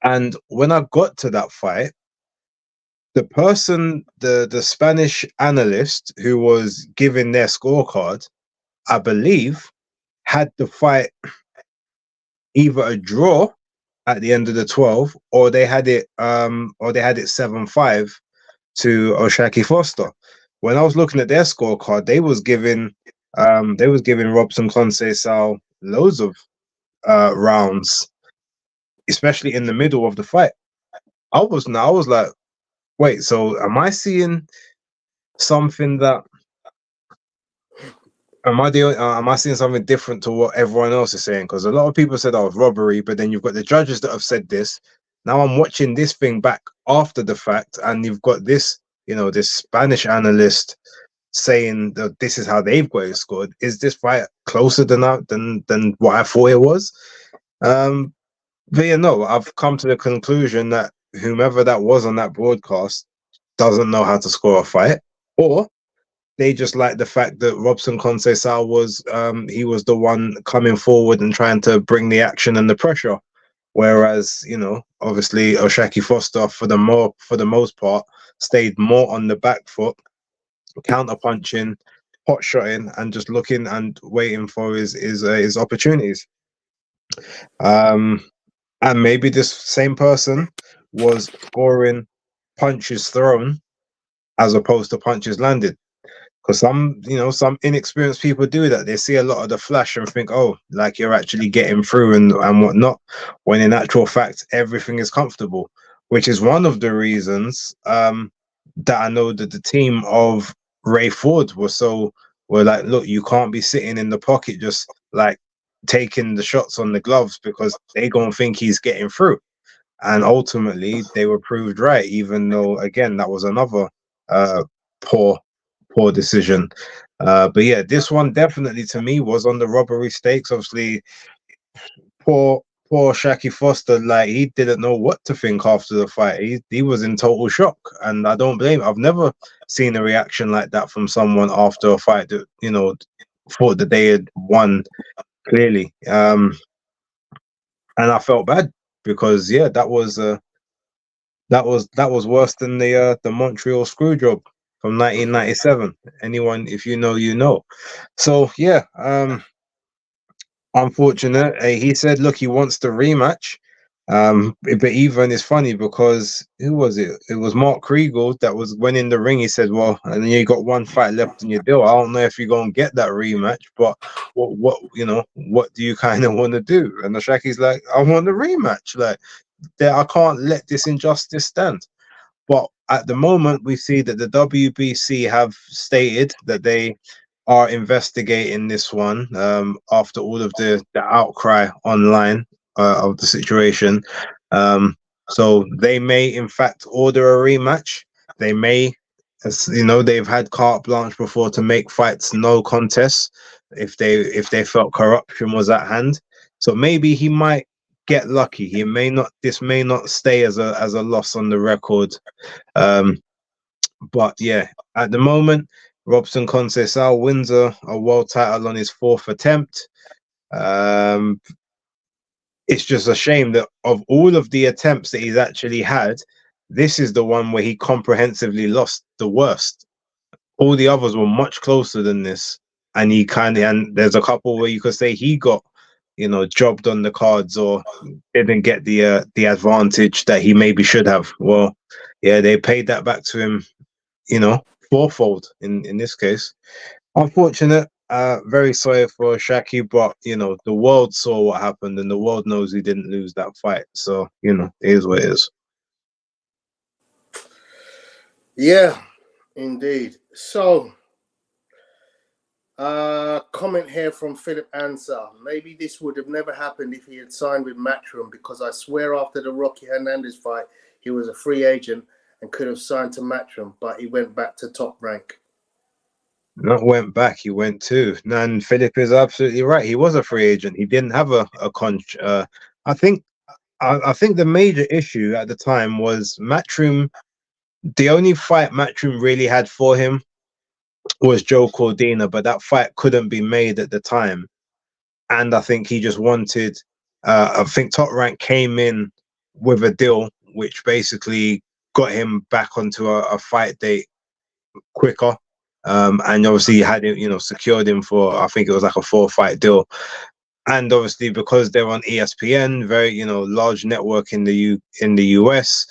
And when I got to that fight, the person, the Spanish analyst who was giving their scorecard, I believe, had the fight either a draw at the end of the 12, or they had it 7-5 to O'Shaki Foster. When I was looking at their scorecard, they was giving Robson Conceição loads of rounds, especially in the middle of the fight. I was like, wait, so am I seeing something that am I seeing something different to what everyone else is saying? Because a lot of people said, "Oh, robbery," but then you've got the judges that have said this. Now I'm watching this thing back after the fact, and you've got this, this Spanish analyst saying that this is how they've got it scored. Is this fight closer than what I thought it was? But I've come to the conclusion that whomever that was on that broadcast doesn't know how to score a fight, or they just like the fact that Robson Conceição was the one coming forward and trying to bring the action and the pressure, whereas obviously O'Shaki Foster for the most part stayed more on the back foot, counter punching, pot shotting, and just looking and waiting for his opportunities. And maybe this same person was scoring punches thrown as opposed to punches landed. Because some inexperienced people do that. They see a lot of the flash and think, oh, like you're actually getting through and whatnot, when in actual fact, everything is comfortable, which is one of the reasons that I know that the team of Ray Ford were like, look, you can't be sitting in the pocket just like taking the shots on the gloves because they gonna think he's getting through. And ultimately, they were proved right, even though, again, that was another poor decision. But yeah, this one definitely to me was on the robbery stakes. Obviously, poor Shaki Foster, like he didn't know what to think after the fight. He was in total shock, and I don't blame him. I've never seen a reaction like that from someone after a fight that thought that they had won clearly. And I felt bad because that was worse than the Montreal screw job from 1997. Anyone, if you know, you know. So yeah, unfortunate. He said, look, he wants the rematch. But even it's funny because who was it? It was Mark Kriegel that was when in the ring. He said, "Well, and you got one fight left in your deal. I don't know if you're gonna get that rematch, but what do you kind of want to do?" And the Shaki's like, "I want the rematch. Like, I can't let this injustice stand." But at the moment, we see that the WBC have stated that they are investigating this one after all of the outcry online of the situation. So they may, in fact, order a rematch. They may, as you know, they've had carte blanche before to make fights no contests if they felt corruption was at hand. So maybe he might get lucky. He may not. This may not stay as a loss on the record. Um, but yeah, at the moment, Robson Conceição wins a world title on his fourth attempt. Um, it's just a shame that of all of the attempts that he's actually had, this is the one where he comprehensively lost the worst. All the others were much closer than this, and and there's a couple where you could say he got, jobbed on the cards or didn't get the advantage that he maybe should have. Well, yeah, they paid that back to him, fourfold in this case. Unfortunate. Very sorry for Shaki, but the world saw what happened, and the world knows he didn't lose that fight. So it is what it is. Yeah, indeed. So, comment here from Philip Ansar. Maybe this would have never happened if he had signed with Matchroom, because I swear after the Rocky Hernandez fight, he was a free agent and could have signed to Matchroom, but he went back to Top Rank. Not went back, he went too. And Philip is absolutely right. He was a free agent. He didn't have a conch. I think the major issue at the time was Matchroom. The only fight Matchroom really had for him was Joe Cordina, but that fight couldn't be made at the time. And I think he just wanted. I think Top Rank came in with a deal which basically got him back onto a fight date quicker. And obviously had him, secured him for, I think it was like a 4-fight deal. And obviously because they're on ESPN, very, large network in the US,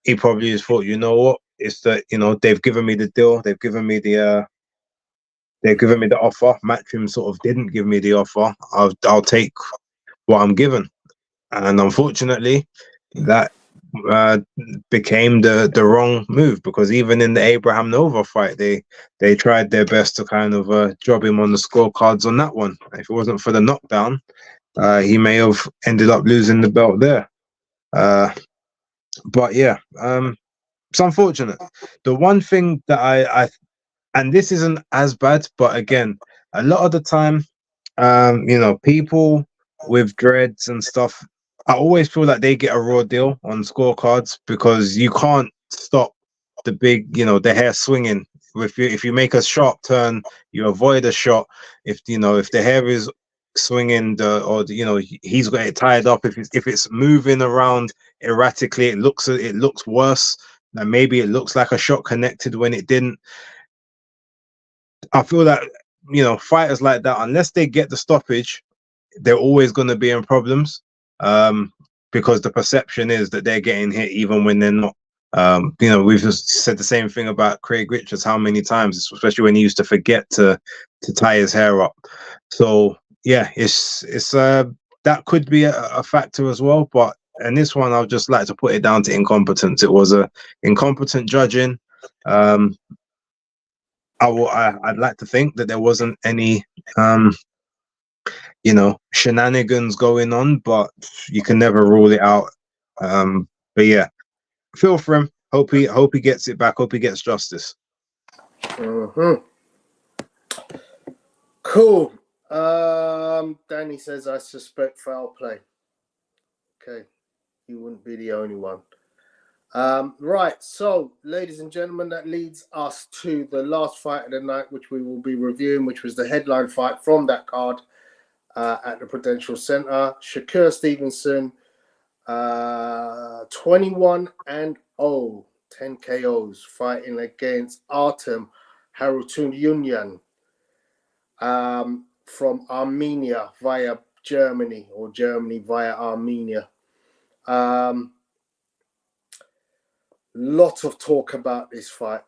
he probably just thought, you know what, it's that, they've given me the deal, they've given me the offer. Matchroom sort of didn't give me the offer. I'll take what I'm given. And unfortunately, that became the wrong move, because even in the Abraham Nova fight, they tried their best to kind of job him on the scorecards on that one. If it wasn't for the knockdown, he may have ended up losing the belt there. But yeah, it's unfortunate. The one thing that I and this isn't as bad, but again, a lot of the time, people with dreads and stuff, I always feel like they get a raw deal on scorecards, because you can't stop the big, the hair swinging. If you make a sharp turn, you avoid a shot. If the hair is swinging, he's got it tied up. If it's moving around erratically, it looks worse. And maybe it looks like a shot connected when it didn't. I feel that fighters like that, unless they get the stoppage, they're always going to be in problems, because the perception is that they're getting hit even when they're not. We've just said the same thing about Craig Richards how many times, especially when he used to forget to tie his hair up. So yeah, it's that could be a factor as well. But in this one, I'd just like to put it down to incompetence. It was a incompetent judging. I'd like to think that there wasn't any shenanigans going on, but you can never rule it out. But yeah, feel for him. Hope he gets it back. Hope he gets justice. Cool. Danny says, I suspect foul play. Okay, he wouldn't be the only one. Right, so ladies and gentlemen, that leads us to the last fight of the night, which we will be reviewing, which was the headline fight from that card at the Prudential Center. Shakur Stevenson, 21-0, 10 KOs, fighting against Artem Harutyunyan from Armenia via Germany, or Germany via Armenia. Lot of talk about this fight,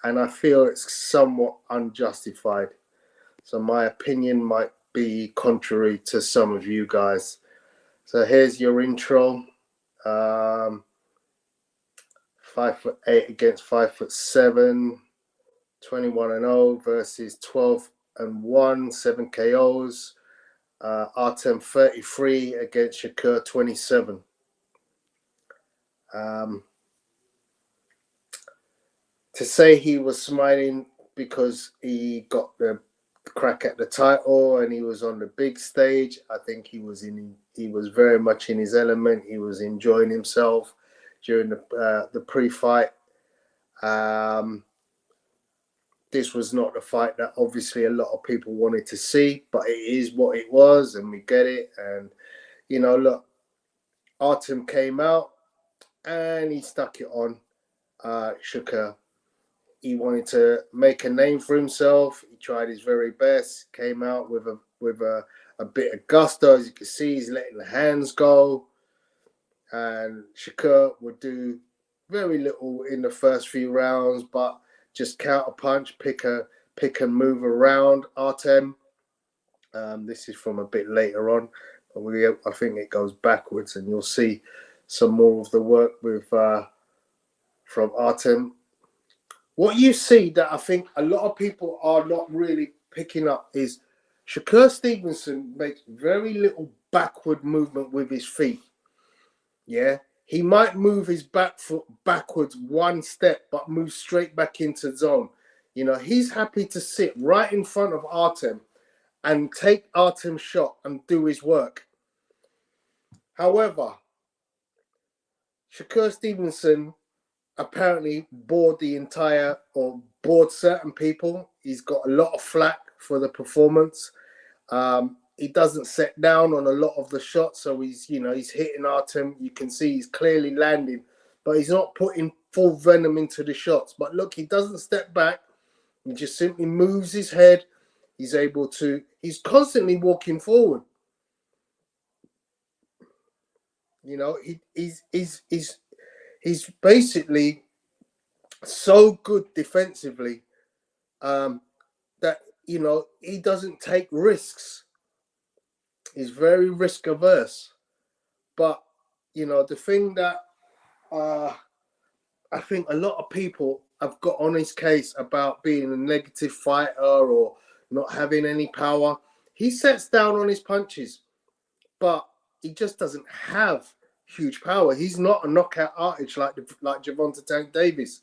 and I feel it's somewhat unjustified. So my opinion might be contrary to some of you guys. So here's your intro. 5'8" against 5'7", 21-0 versus 12-1, 7 KOs. Artem 33 against Shakur 27. To say he was smiling because he got the crack at the title and he was on the big stage, I think he was very much in his element. He was enjoying himself during the pre-fight. This was not the fight that obviously a lot of people wanted to see, but it is what it was, and we get it. And look, Artem came out and he stuck it on Shakur. He wanted to make a name for himself. He tried his very best. Came out with a bit of gusto. As you can see, he's letting the hands go. And Shakur would do very little in the first few rounds, but just counter punch, pick and move around Artem. This is from a bit later on, but I think it goes backwards, and you'll see some more of the work with from Artem. What you see that I think a lot of people are not really picking up is Shakur Stevenson makes very little backward movement with his feet. Yeah, he might move his back foot backwards one step, but move straight back into zone. He's happy to sit right in front of Artem and take Artem's shot and do his work. However, Shakur Stevenson apparently bored certain people. He's got a lot of flack for the performance. He doesn't set down on a lot of the shots, so he's hitting Artem. You can see he's clearly landing, but he's not putting full venom into the shots. But look, he doesn't step back. He just simply moves his head. He's constantly walking forward. He's basically so good defensively that he doesn't take risks. He's very risk averse. But the thing that I think a lot of people have got on his case about being a negative fighter or not having any power, he sets down on his punches, but he just doesn't have huge power. He's not a knockout artist like Gervonta Tank Davis.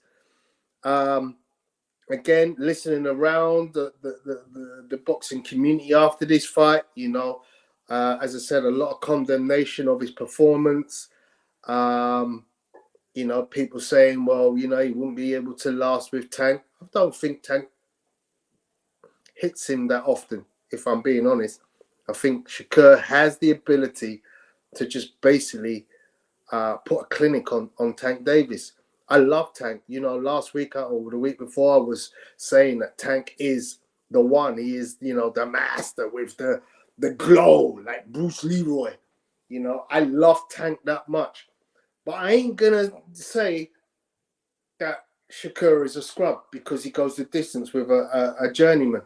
Again, listening around the boxing community after this fight, as I said, a lot of condemnation of his performance. People saying, well, he wouldn't be able to last with Tank. I don't think Tank hits him that often, if I'm being honest. I think Shakur has the ability to just basically put a clinic on Tank Davis. I love Tank. Last week or the week before, I was saying that Tank is the one. He is, the master with the glow, like Bruce Leroy. I love Tank that much. But I ain't going to say that Shakur is a scrub because he goes the distance with a journeyman.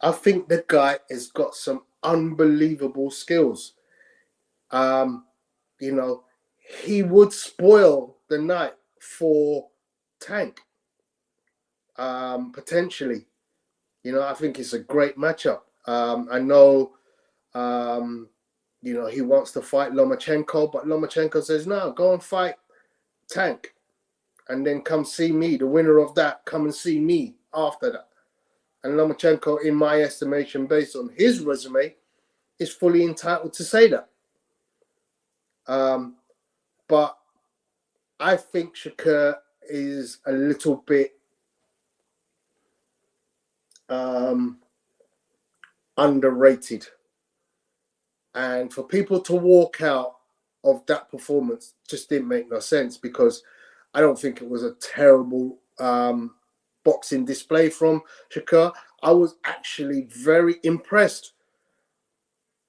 I think the guy has got some unbelievable skills. He would spoil the night for Tank, potentially. I think it's a great matchup. I know, he wants to fight Lomachenko, but Lomachenko says, no, go and fight Tank. And then come see me. The winner of that, come and see me after that. And Lomachenko, in my estimation, based on his resume, is fully entitled to say that. but I think Shakur is a little bit underrated. And for people to walk out of that performance just didn't make no sense, because I don't think it was a terrible boxing display from Shakur. I was actually very impressed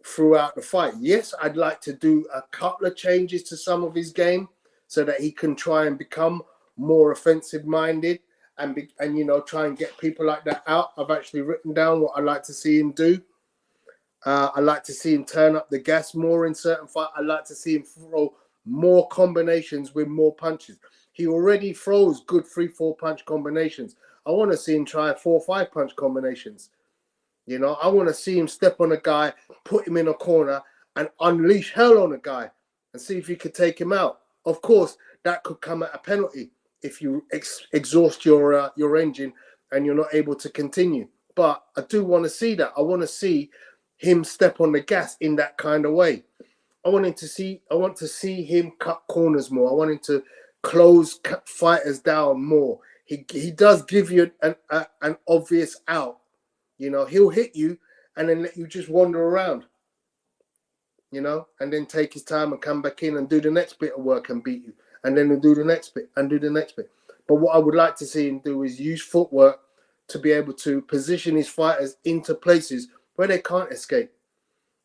throughout the fight. Yes, I'd like to do a couple of changes to some of his game so that he can try and become more offensive minded and you know, try and get people like that out. I've actually written down what I'd like to see him do. I like to see him turn up the gas more in certain fights. I like to see him throw more combinations with more punches. He already throws good 3-4 punch combinations. I want to see him try 4-5 punch combinations. You know, I want to see him step on a guy, put him in a corner, and unleash hell on a guy and see if he could take him out. Of course, that could come at a penalty if you exhaust your engine and you're not able to continue. But I do want to see that. I want to see him step on the gas in that kind of way. I want to see him cut corners more. I want him to close fighters down more. He does give you an obvious out. You know, he'll hit you and then let you just wander around, you know, and then take his time and come back in and do the next bit of work and beat you. And then he'll do the next bit and do the next bit. But what I would like to see him do is use footwork to be able to position his fighters into places where they can't escape.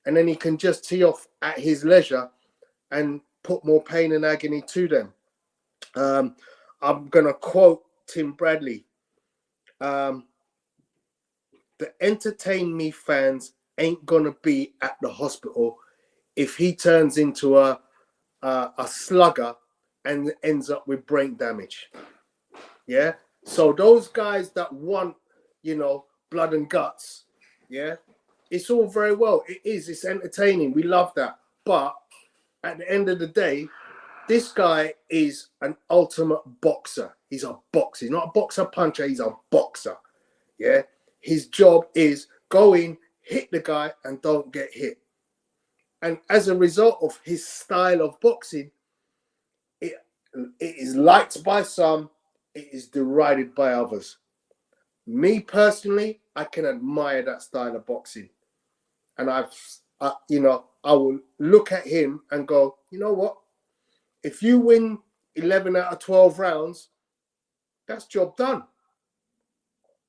And then he can just tee off at his leisure and put more pain and agony to them. I'm going to quote Tim Bradley. The entertain me fans ain't going to be at the hospital if he turns into a slugger and ends up with brain damage. Yeah? So those guys that want, you know, blood and guts, yeah, it's all very well. It is. It's entertaining. We love that. But at the end of the day, this guy is an ultimate boxer. He's a boxer. He's not a boxer puncher. He's a boxer. Yeah. His job is go in, hit the guy, and don't get hit. And as a result of his style of boxing, it is liked by some, it is derided by others. Me personally, I can admire that style of boxing. And you know, I will look at him and go, you know what? If you win 11 out of 12 rounds, that's job done.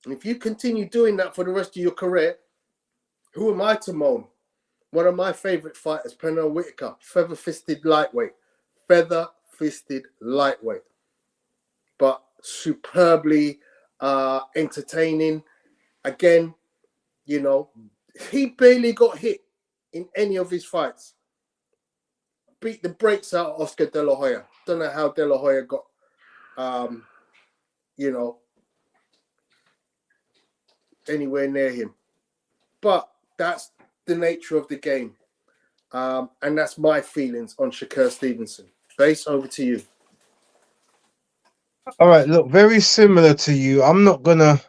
And if you continue doing that for the rest of your career, who am I to moan? One of my favorite fighters, Pernell Whitaker, feather-fisted lightweight. Feather-fisted lightweight. But superbly entertaining. Again, you know, he barely got hit in any of his fights. Beat the brakes out of Oscar De La Hoya. Don't know how De La Hoya got, you know, anywhere near him. But that's the nature of the game. And that's my feelings on Shakur Stevenson. Base, over to you. All right, look, very similar to you. I'm not going to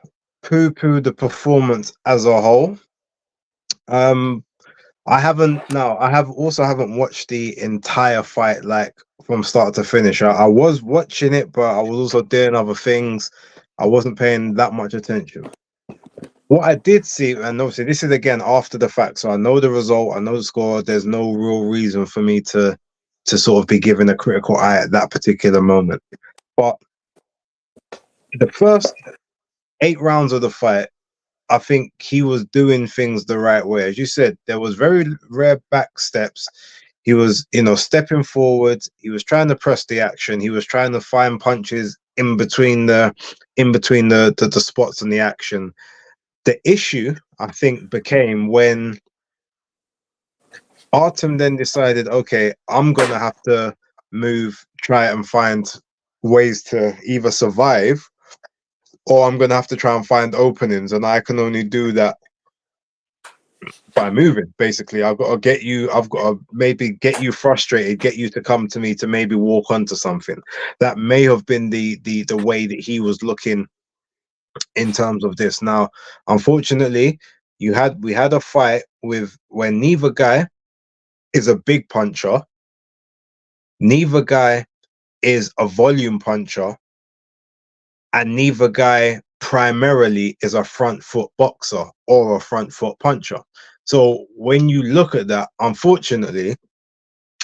poo-poo the performance as a whole. I haven't watched the entire fight, like from start to finish. I was watching it, but I was also doing other things. I wasn't paying that much attention. What I did see, and obviously this is again after the fact, so I know the result, I know the score. There's no real reason for me to sort of be given a critical eye at that particular moment. But the first 8 rounds of the fight, I think he was doing things the right way. As you said, there was very rare back steps. He was, you know, stepping forward. He was trying to press the action. He was trying to find punches in between the spots in the action. The issue, I think, became when Artem then decided, okay, I'm gonna have to move, try and find ways to either survive, or I'm going to have to try and find openings, and I can only do that by moving, basically. I've got to maybe get you frustrated, get you to come to me to maybe walk onto something. That may have been the way that he was looking in terms of this. Now, unfortunately, we had a fight where neither guy is a big puncher, neither guy is a volume puncher, and neither guy primarily is a front foot boxer or a front foot puncher. So when you look at that, unfortunately,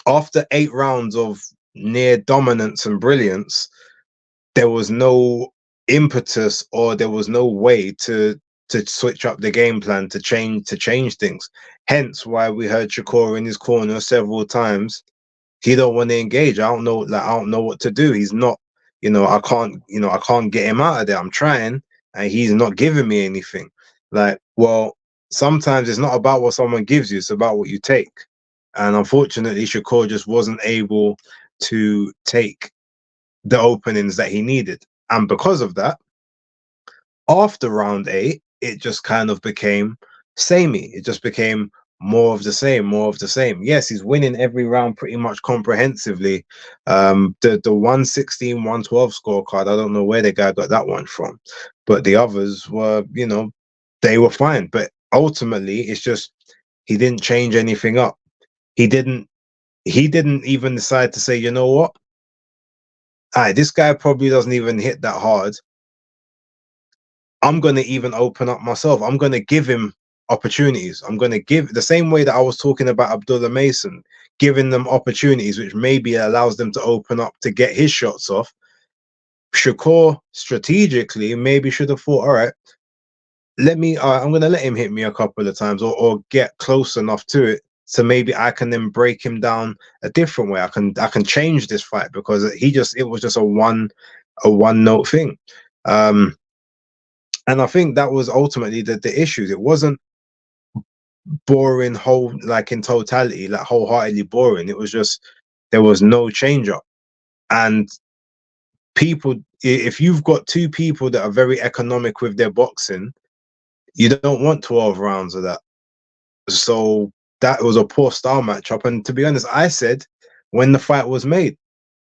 after 8 rounds of near dominance and brilliance, there was no impetus, or there was no way to switch up the game plan, to change things. Hence why we heard Shakur in his corner several times. He don't want to engage. I don't know, like, I don't know what to do. He's not, I can't get him out of there. I'm trying, and he's not giving me anything. Like, well, sometimes it's not about what someone gives you, it's about what you take. And unfortunately, Shakur just wasn't able to take the openings that he needed. And because of that, after round 8, it just kind of became samey. It just became more of the same, more of the same. Yes, he's winning every round pretty much comprehensively. The 116, 112 scorecard, I don't know where the guy got that one from, but the others were, they were fine. But ultimately, it's just he didn't change anything up. He didn't even decide to say, you know what? This guy probably doesn't even hit that hard. I'm going to even open up myself. I'm going to give him opportunities. I'm going to give, the same way that I was talking about Abdullah Mason, giving them opportunities, which maybe allows them to open up to get his shots off. Shakur strategically maybe should have thought, all right, I'm going to let him hit me a couple of times, or get close enough to it, so maybe I can then break him down a different way. I can change this fight, because it was just a one note thing. And I think that was ultimately the issues. It wasn't boring in totality, like wholeheartedly boring. It was just, there was no change up. And people, if you've got two people that are very economic with their boxing, you don't want 12 rounds of that. So that was a poor style matchup. And to be honest, I said when the fight was made,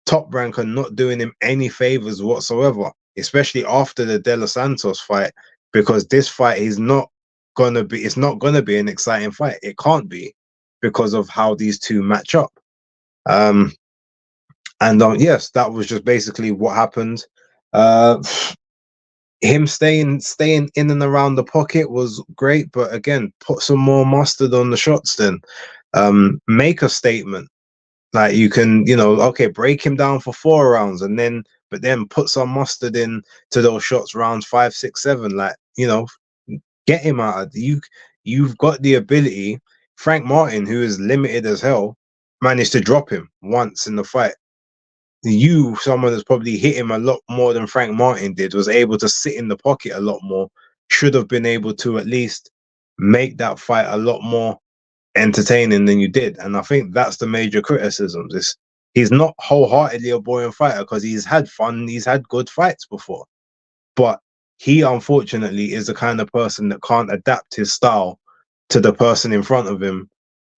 Top Rank are not doing him any favors whatsoever, especially after the De Los Santos fight, because this fight is not gonna be an exciting fight. It can't be, because of how these two match up. Yes, that was just basically what happened. Him staying in and around the pocket was great, but again, put some more mustard on the shots. Then make a statement. Like, you can, okay, break him down for 4 rounds, but then put some mustard in to those shots, rounds 5, 6, 7. Like, get him out of you've got the ability. Frank Martin, who is limited as hell, managed to drop him once in the fight. Someone that's probably hit him a lot more than Frank Martin did, was able to sit in the pocket a lot more, should have been able to at least make that fight a lot more entertaining than you did. And I think that's the major criticism. He's not wholeheartedly a boring fighter, because he's had fun, he's had good fights before, but he unfortunately is the kind of person that can't adapt his style to the person in front of him.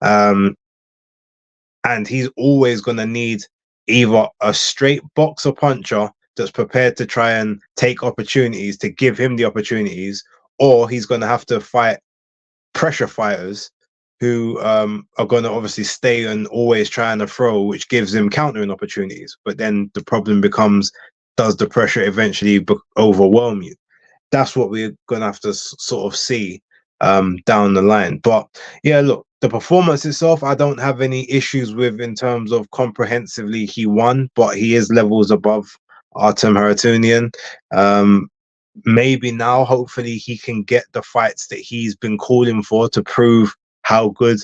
And he's always going to need either a straight boxer puncher that's prepared to try and take opportunities, to give him the opportunities, or he's going to have to fight pressure fighters who are going to obviously stay and always trying to throw, which gives him countering opportunities. But then the problem becomes, does the pressure eventually overwhelm you? That's what we're going to have to sort of see down the line. But yeah, look, the performance itself, I don't have any issues with in terms of comprehensively he won, but he is levels above Artem Haratunian. Maybe now, hopefully, he can get the fights that he's been calling for to prove how good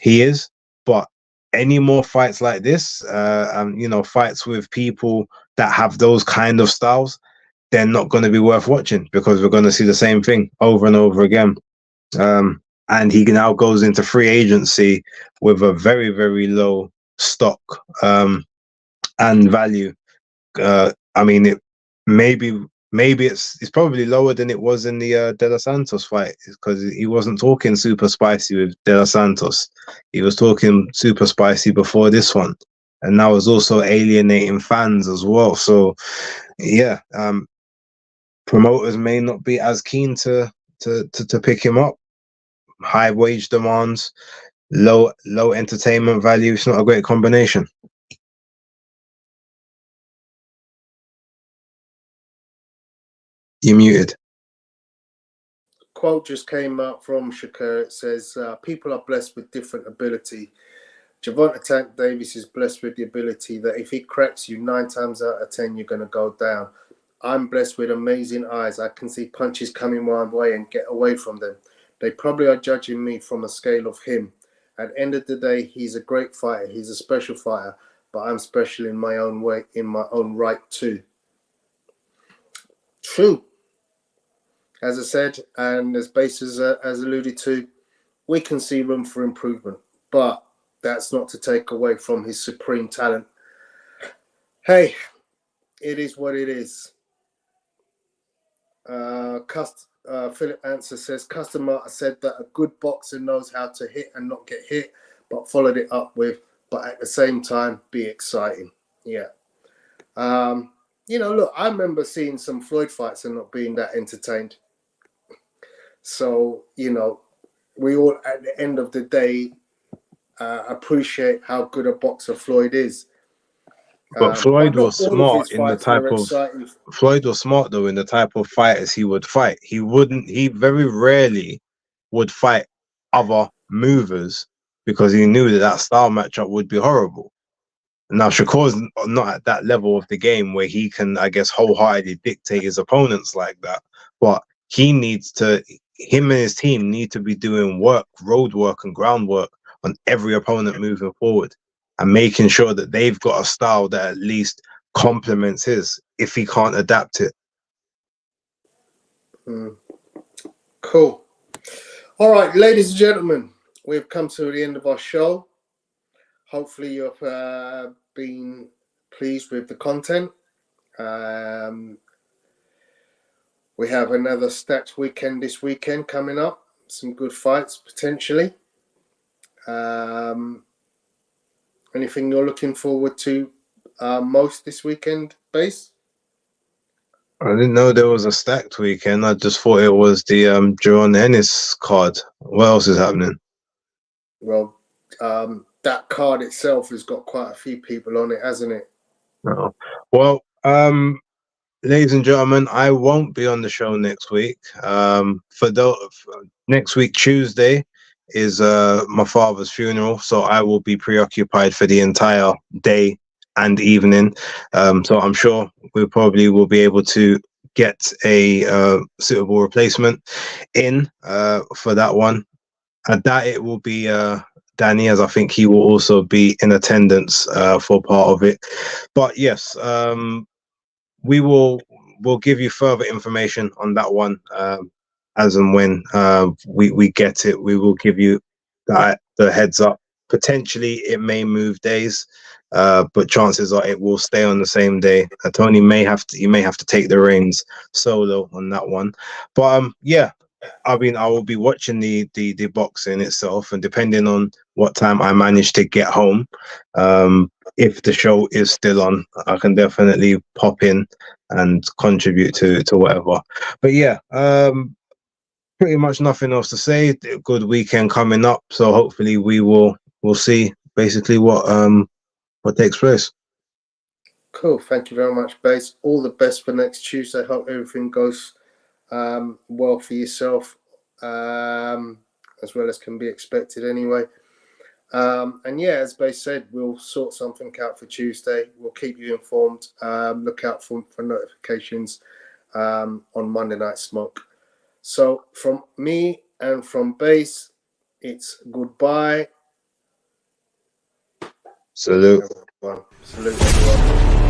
he is. But any more fights like this, fights with people that have those kind of styles, they're not going to be worth watching, because we're going to see the same thing over and over again. And he now goes into free agency with a very, very low stock and value. I mean, maybe it's probably lower than it was in the De Los Santos fight, because he wasn't talking super spicy with De Los Santos. He was talking super spicy before this one, and that was also alienating fans as well. So yeah, promoters may not be as keen to pick him up. High wage demands, low entertainment value. It's not a great combination. You're muted. Quote just came up from Shakur. It says, people are blessed with different ability. Gervonta Tank Davis is blessed with the ability that if he cracks you 9 times out of 10, you're going to go down. I'm blessed with amazing eyes. I can see punches coming my way and get away from them. They probably are judging me from a scale of him. At the end of the day, he's a great fighter. He's a special fighter, but I'm special in my own way, in my own right too. True. As I said, and as Base has alluded to, we can see room for improvement, but that's not to take away from his supreme talent. Hey, it is what it is. Philip Answer says, Customer said that a good boxer knows how to hit and not get hit, but followed it up with, but at the same time, be exciting. Yeah. You know, look, I remember seeing some Floyd fights and not being that entertained. So, you know, we all, at the end of the day, appreciate how good a boxer Floyd is. But Floyd was smart in the type of exciting. Floyd was smart though in the type of fighters he would fight. He very rarely would fight other movers because he knew that style matchup would be horrible. Now Shakur's not at that level of the game where he can, I guess, wholeheartedly dictate his opponents like that. But him and his team need to be doing work, road work and groundwork on every opponent moving forward and making sure that they've got a style that at least complements his if he can't adapt it. Cool. All right, ladies and gentlemen, we've come to the end of our show. Hopefully you've been pleased with the content. We have another stats weekend this weekend coming up. Some good fights potentially. Anything you're looking forward to most this weekend, Base? I didn't know there was a stacked weekend. I just thought it was the Jerron Ennis card. What else is happening? Well, that card itself has got quite a few people on it, hasn't it? No. Well, ladies and gentlemen, I won't be on the show next week. Next week, Tuesday, is my father's funeral, so I will be preoccupied for the entire day and evening. So I'm sure we probably will be able to get a suitable replacement in for that one. I doubt it will be Dani, as I think he will also be in attendance for part of it. But yes, we'll give you further information on that one as and when we get it. We will give you the heads up. Potentially it may move days, but chances are it will stay on the same day. Tony may have to take the reins solo on that one. But yeah, I mean, I will be watching the boxing itself, and depending on what time I manage to get home, if the show is still on, I can definitely pop in and contribute to whatever. But yeah, pretty much nothing else to say. Good weekend coming up, so hopefully we'll see basically what takes place. Cool. Thank you very much, Base. All the best for next Tuesday. Hope everything goes well for yourself, as well as can be expected anyway. And yeah, as Base said, we'll sort something out for Tuesday. We'll keep you informed. Look out for notifications on Monday Night Smoke. So from me and from Base, it's goodbye. Salute. Salute everyone.